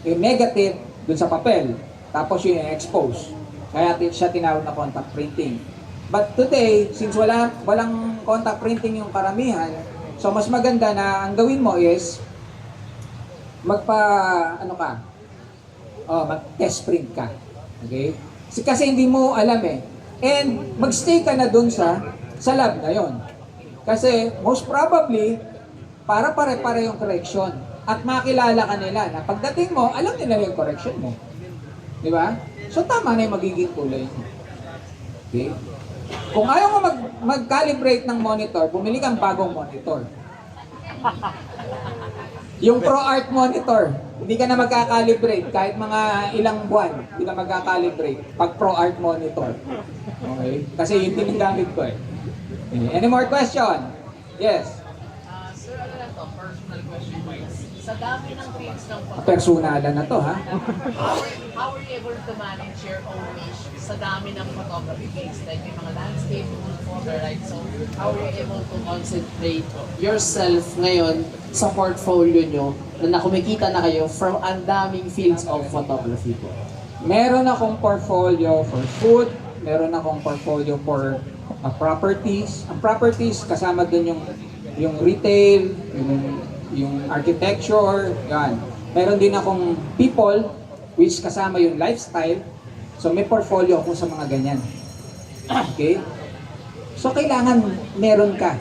negative dun sa papel. Tapos yung expose. Kaya siya tinawag na contact printing. But today, since walang contact printing yung karamihan, so mas maganda na ang gawin mo is mag-test print ka. Okay? Kasi hindi mo alam eh. And magstay ka na dun sa lab na yon. Kasi most probably, para pare-pare yung correction. At makilala ka nila na pagdating mo, alam nila yung correction mo. Di ba? So tama na yung magiging kulay. Okay? Kung ayaw mo mag-calibrate ng monitor, bumili kang bagong monitor. Yung ProArt monitor, hindi ka na magka-calibrate kahit mga ilang buwan, hindi ka magka-calibrate pag ProArt monitor. Okay? Kasi yun din yung gamit ko eh. Any more question? Yes. Sir, ano lang to? Personal question wise. Sa dami ng feeds ng Personalan na to, ha? how are you able to manage your own niche sa dami ng photography feeds? Like yung mga landscape, photo, right? So, how are you able to concentrate yourself ngayon sa portfolio nyo na kumikita na kayo from ang daming fields of photography po? Meron akong portfolio for food, meron akong portfolio for properties. Ang properties, kasama dun yung retail, yung architecture, yan. Meron din akong people, which kasama yung lifestyle. So may portfolio ako sa mga ganyan. Okay? So kailangan meron ka.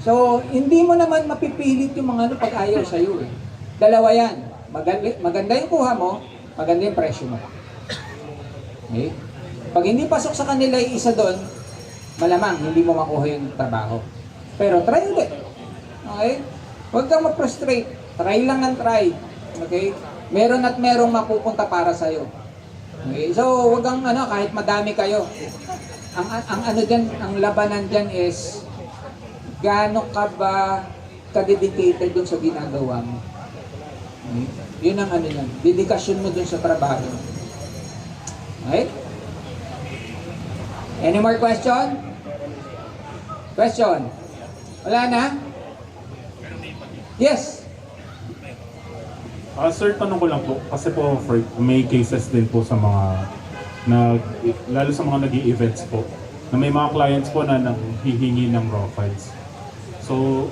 So hindi mo naman mapipilit yung mga pag ayaw sa'yo eh. Dalawa yan. maganda yung kuha mo, maganda yung presyo mo. Okay? Pag hindi pasok sa kanila yung isa doon, malamang hindi mo makuha yung trabaho. Pero try ulit. Okay? Huwag kang ma-frustrate. Try lang ng try. Okay? Meron at merong mapupunta para sa'yo. Okay? So, huwag kang kahit madami kayo. Ang ano dyan, ang labanan dyan is gaano ka ba ka-dedicated dun sa ginagawa mo. Okay? Yun ang ano yan. Dedikasyon mo dun sa trabaho. Okay? Any more question? Question? Wala na? Yes. Sir, tanong ko lang po, kasi po may cases din po sa mga lalo sa mga nag-i-events po, na may mga clients po na nanghihingi ng raw files. So,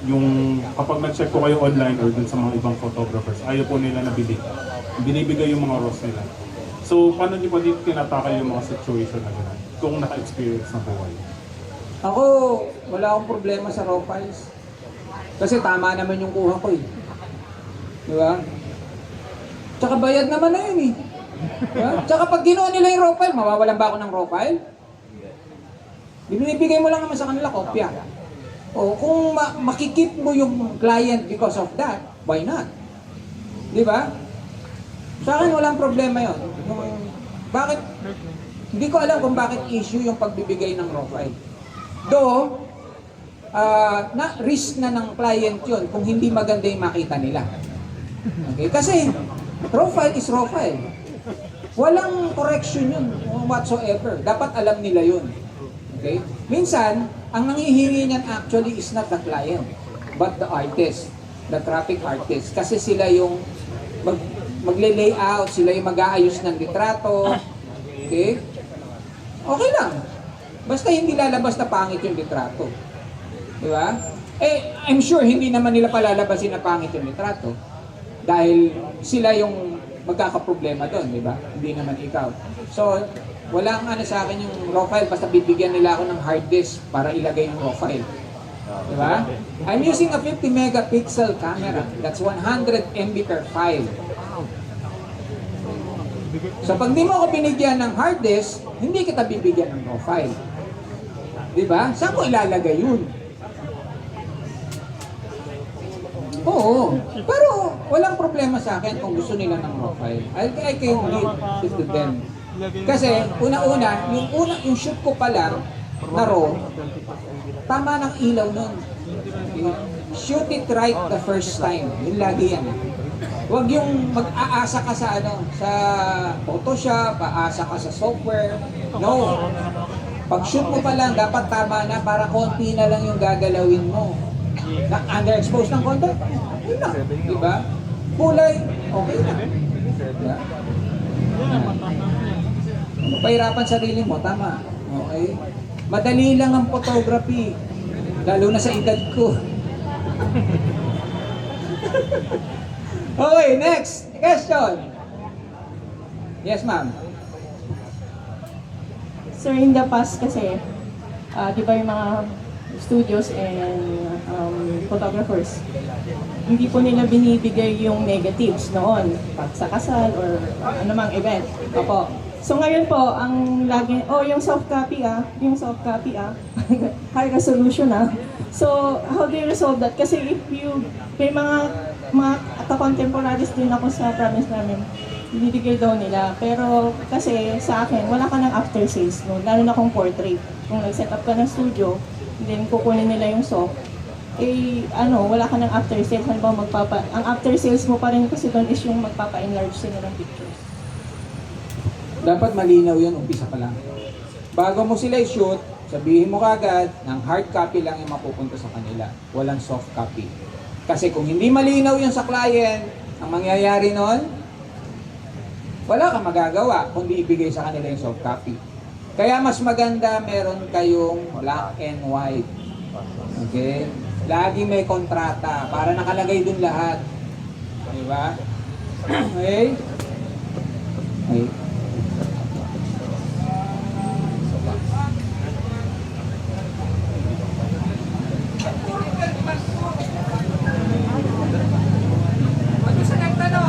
yung kapag nag-check po kayo online or dun sa mga ibang photographers, ayaw po nila nabili. Binibigay yung mga raws nila. So, paano niyo po dito tinatakal yung mga situation na gano'n? Kung naka-experience na po kayo. Ako, wala akong problema sa raw files. Kasi tama naman yung kuha ko eh. Di ba? Tsaka bayad naman na yun eh. Diba? Tsaka pag ginawa nila yung raw file, mawawalan ba ako ng raw file? Binibigay mo lang naman sa kanila kopya. O kung makikip mo yung client because of that, why not? Di ba? Sa akin walang problema yun. Bakit? Hindi ko alam kung bakit issue yung pagbibigay ng raw file. Though, na risk na ng client yun kung hindi maganda yung makita nila. Okay? Kasi, raw file is raw file. Walang correction yun whatsoever. Dapat alam nila yun. Okay? Minsan, ang nangihingi niyan actually is not the client, but the artist, the graphic artist. Kasi sila yung magle-layout, sila yung mag-aayos ng litrato. Okay? Okay lang. Basta hindi lalabas na pangit yung litrato. Di ba? I'm sure hindi naman nila palalabasin na pangit yung litrato. Dahil sila yung magkakaproblema doon, di ba? Hindi naman ikaw. So, walang sa akin yung raw file, basta bibigyan nila ako ng hard disk para ilagay yung raw file. Di ba? I'm using a 50 megapixel camera. That's 100 MB per file. So, pag di mo ako binigyan ng hard disk, hindi kita bibigyan ng raw file. Di ba? Saan ko ilalagay yun? Oo. Pero walang problema sa akin kung gusto nila ng raw file. I can leave it to them. Kasi una-una, yung shoot ko pa lang na raw, tama ng ilaw nun. Okay? Shoot it right the first time. Yun lagi yan. Huwag yung mag-aasa ka sa sa Photoshop, aasa ka sa software. No. Pag shoot mo pa lang, dapat tama na para konti na lang yung gagalawin mo. Underexposed ng konti? Yun lang. Diba? Kulay, okay na. Diba? Pahirapan sarili mo, tama. Okay? Madali lang ang photography. Lalo na sa edad ko. Okay, next question. Yes, ma'am. Sir, in the past kasi, di ba yung mga studios and photographers, hindi po nila binibigay yung negatives noon pag sa kasal or anumang event. Opo. So ngayon po, ang lagi, yung soft copy high resolution So, how do you resolve that? Kasi if you, may mga ka-contemporaries din ako sa province namin, binibigay daw nila. Pero kasi sa akin, wala ka ng after sales no, lalo na kung portrait. Kung nag-set up ka ng studio, then kukunin nila yung soft, wala ka ng after sales. Halimbawa, ang after sales mo pa rin kasi doon is yung magpapa-enlarge sila ng pictures. Dapat malinaw yun, umpisa pa lang. Bago mo sila i-shoot, sabihin mo kagad, ng hard copy lang yung mapupunta sa kanila. Walang soft copy. Kasi kung hindi malinaw yun sa client, ang mangyayari nun, wala kang magagawa kundi ibigay sa kanila yung soft copy. Kaya mas maganda meron kayong black and white. Okay? Lagi may kontrata para nakalagay dun lahat. Diba? Okay? Okay. Pag gusto nagtanong,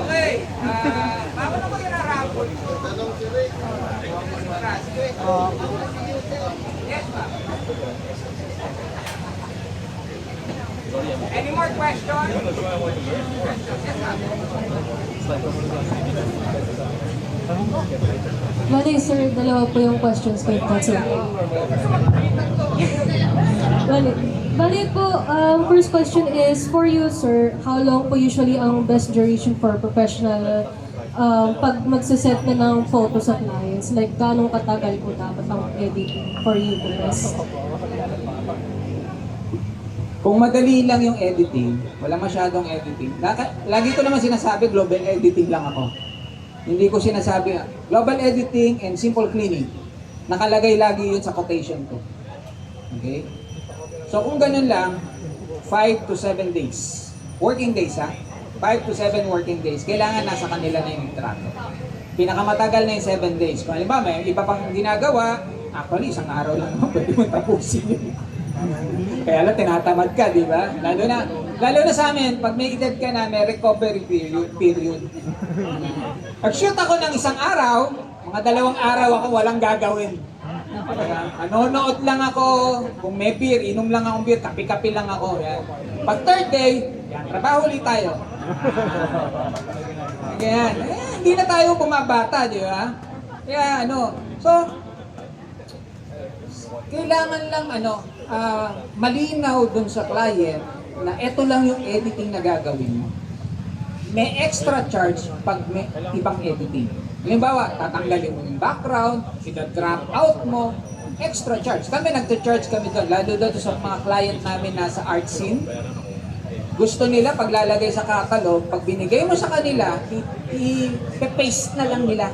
Okay, bago na ko irarapol. Yes, ma'am. Any more questions? Yes, ma'am. Bali, sir, dalawa po yung questions ko. That's okay. Bali po, first question is, for you, sir, how long po usually ang best duration for professional pag magsiset na ng photo sa clients? Like, ganong katagal po dapat ang editing for you po best? Kung madali lang yung editing, wala masyadong editing. Lagi ko naman sinasabi, global editing lang ako. Hindi ko sinasabi, global editing and simple cleaning. Nakalagay lagi yun sa quotation ko. Okay? So kung ganun lang, 5 to 7 days. Working days ha? 5 to 7 working days. Kailangan nasa kanila na yung trato. Pinakamatagal na yung 7 days. Kung halimbawa, may iba pang ginagawa, actually isang araw lang naman pwede mo tapusin yun. Kaya lang tinatamad ka, di ba? Lalo na sa amin, pag may edad ka na, may recovery period. Pag-shoot ako ng isang araw, mga 2 araw ako walang gagawin. Nanonood lang ako, kung may beer, inom lang akong beer, kapi-kapi lang ako. Yan. Pag third day, yan, trabaho ulit tayo. Ganyan. Hindi na tayo bumabata, di ba? Kaya so, kailangan lang malinaw dun sa client na ito lang yung editing na gagawin mo. May extra charge pag may ibang editing. Halimbawa, tatanggalin mo yung background, ida-drop out mo, extra charge. Kami nagta-charge kami doon, lalo doon sa mga client namin nasa art scene. Gusto nila paglalagay sa catalog, pag binigay mo sa kanila, i-paste na lang nila.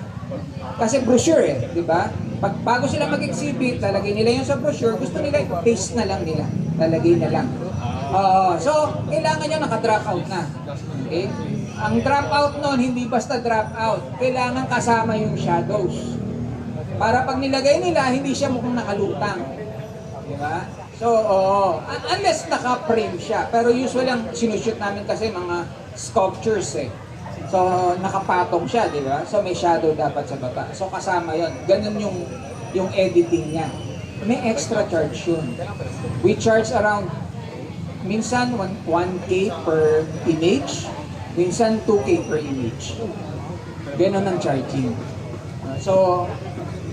Kasi brochure di ba? Pag bago sila mag-exhibit, lalagay nila yung sa brochure, gusto nila i-paste na lang nila. Lalagay na lang. So, kailangan nyo naka-drop out na. Okay? Ang drop out nun, hindi basta drop out. Kailangan kasama yung shadows. Para pag nilagay nila, hindi siya mukhang nakalutang. Di ba? So, unless naka-frame siya. Pero usually ang sinushoot namin kasi mga sculptures So, nakapatong siya, di ba? So, may shadow dapat sa baba. So, kasama yon. Ganun yung editing niya. May extra charge yun. We charge around, minsan 1K per image, minsan 2K per image. Ganun ang charging. So,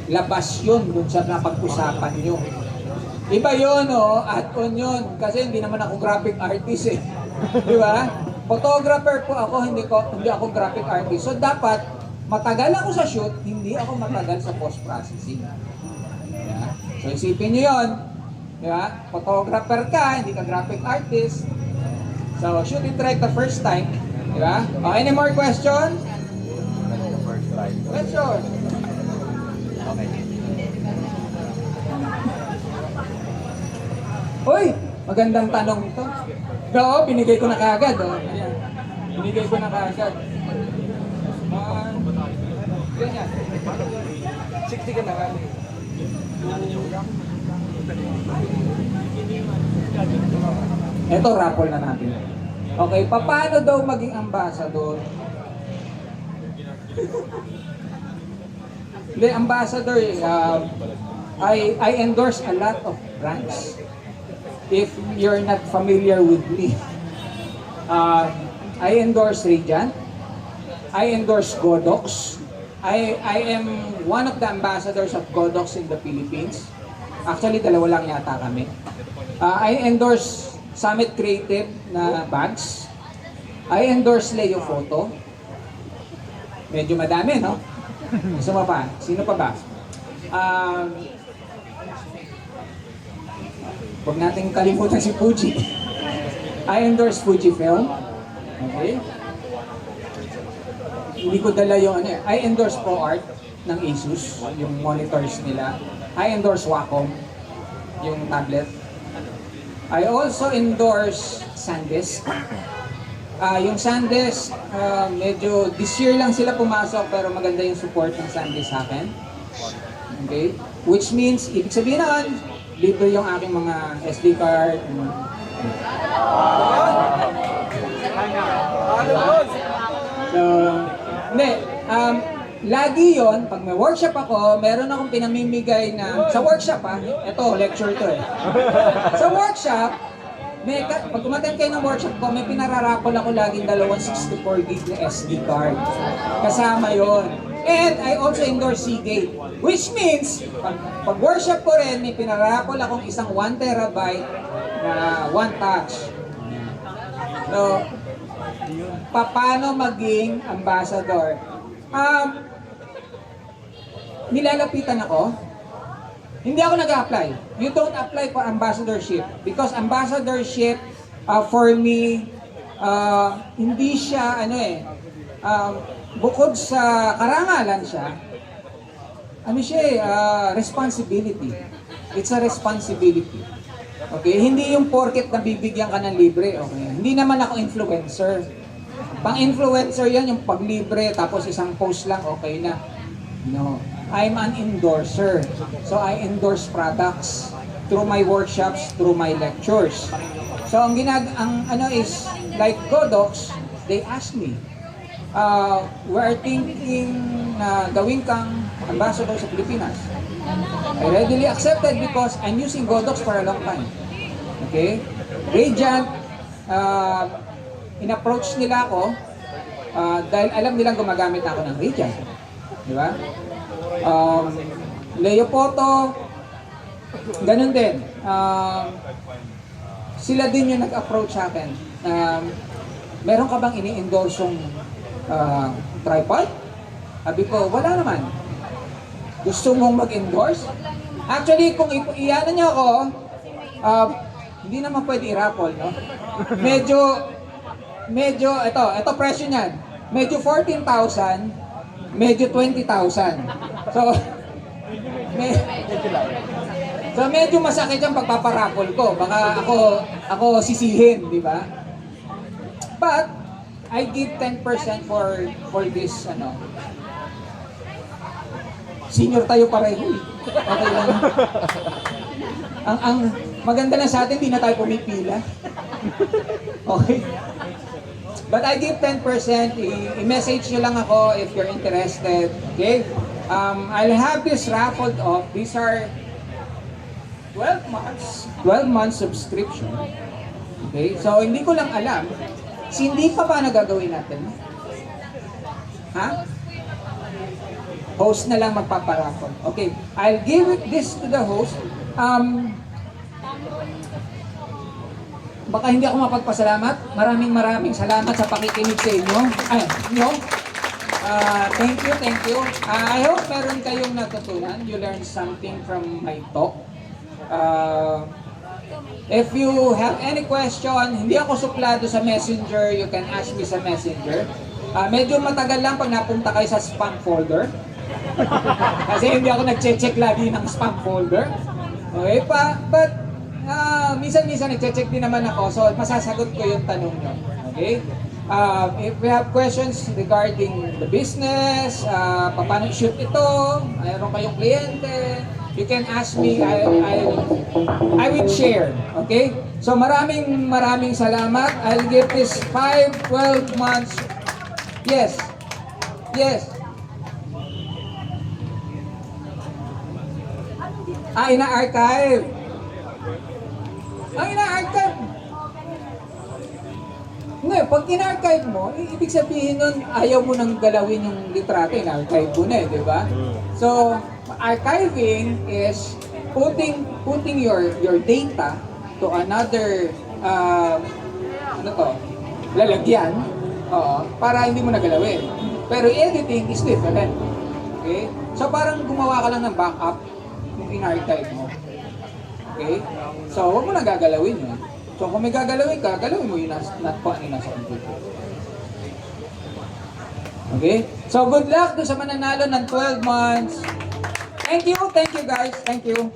labas yun dun sa napag-usapan nyo. Iba yun, add-on yun. Kasi hindi naman ako graphic artist Di ba? Photographer po ako, hindi ako graphic artist. So dapat matagal ako sa shoot, hindi ako matagal sa post-processing. Yeah. So isipin niyo 'yon. Di ba? Photographer ka, hindi ka graphic artist. So shoot it right the first time, di ba? Any more question? Question. Okay. Uy, magandang tanong ito. Oo, binigay ko na kaagad. Ayan. Binigay ko na kaagad. Ganyan. 60 ka na kami. Ito, raffle na natin. Okay, paano daw maging ambassador? The ambassador, I endorse a lot of brands. If you're not familiar with me, I endorse Radiant. I endorse Godox. I am one of the ambassadors of Godox in the Philippines. Actually, 2 lang yata kami. I endorse Summit Creative na bags. I endorse Leo Photo. Medyo madami, no? Gusto mo pa? Sino pa ba? Huwag natin kalimutan si Fuji. I endorse Fujifilm. Okay? Hindi ko dala yung I endorse ProArt ng Asus, yung monitors nila. I endorse Wacom, yung tablet. I also endorse SanDisk. Yung SanDisk, medyo this year lang sila pumasok pero maganda yung support ng SanDisk sa akin. Okay? Which means, ibig sabihin naman, libre yung aking mga SD card. So, hindi. Lagi yon pag may workshop ako, meron akong pinamimigay na, sa workshop ito, lecture to eh. Sa workshop, pag umattend kayo ng workshop ko, may pinararapol ako laging 264 gig na SD card. Kasama yon. And I also endorse Seagate. Which means, pag workshop ko rin, may pinararapol akong isang 1 terabyte na one touch. So, paano maging ambassador? Nilalapitan ako. Hindi ako nag-apply. You don't apply for ambassadorship because ambassadorship for me hindi siya bukod sa karangalan siya, responsibility. It's a responsibility. Okay, hindi yung porket na bibigyan ka ng libre, okay? Hindi naman ako influencer. Pang-influencer yan, yung paglibre, tapos isang post lang, okay na. No. I'm an endorser. So I endorse products through my workshops, through my lectures. So ang is like Godox, they ask me, we're thinking na gawin kang ambassador sa Pilipinas. I readily accepted because I'm using Godox for a long time. Okay? Radiant, in-approach nila ako dahil alam nilang gumagamit ako ng Radiant. Di ba? Leopoldo, ganun din. Sila din yung nag-approach sa akin. Meron ka bang ini-endorse yung tripod? Sabi ko, wala naman. Gusto mong mag-endorse? Actually, kung iyan niyo ako, hindi naman pwede i-raffle, no? Medyo, ito presyo niyan. Medyo 14,000, medyo 20,000. So medyo masakit yung pagpaparapol ko. Baka ako sisihin, di ba? But I give 10% for this senior tayo pareho. Okay lang. Ang maganda na sa atin, hindi na tayo pumipila. Okay? But I give 10%. I-message nyo lang ako if you're interested. Okay? I'll have this raffled off. These are 12 months subscription. Okay? So, hindi ko lang alam. Hindi pa ba nagagawin natin? Ha? Host na lang magpaparaffle. Okay. I'll give this to the host. Baka hindi ako mapagpasalamat. Maraming salamat sa pakikinig sa inyo. Thank you. I hope meron kayong natutunan. You learned something from my talk. If you have any question, hindi ako suplado sa messenger, you can ask me sa messenger. Medyo matagal lang pag napunta kayo sa spam folder. Kasi hindi ako nag-check lagi ng spam folder. Okay pa? But minsan nag-check din naman ako, so masasagot ko yung tanong nyo. Okay? If we have questions regarding the business, paano shoot ito, mayroon kayong kliyente, you can ask me, I will share. Okay? So maraming salamat. I'll give this 12 months. Yes. Ina-archive. Ang ina-archive. Hindi, pag ina-archive mo, ibig sabihin nun, ayaw mo nang galawin yung litrato, ina-archive mo na di ba? So, archiving is putting your data to another, lalagyan, para hindi mo na galawin. Pero editing is different. Okay? So, parang gumawa ka lang ng backup yung in-archive mo. Okay? So, huwag mo na gagalawin yun. So, kung may gagalawin ka, galawin mo yung nasa computer. Okay? So, good luck doon sa mananalo ng 12 months. Thank you guys. Thank you.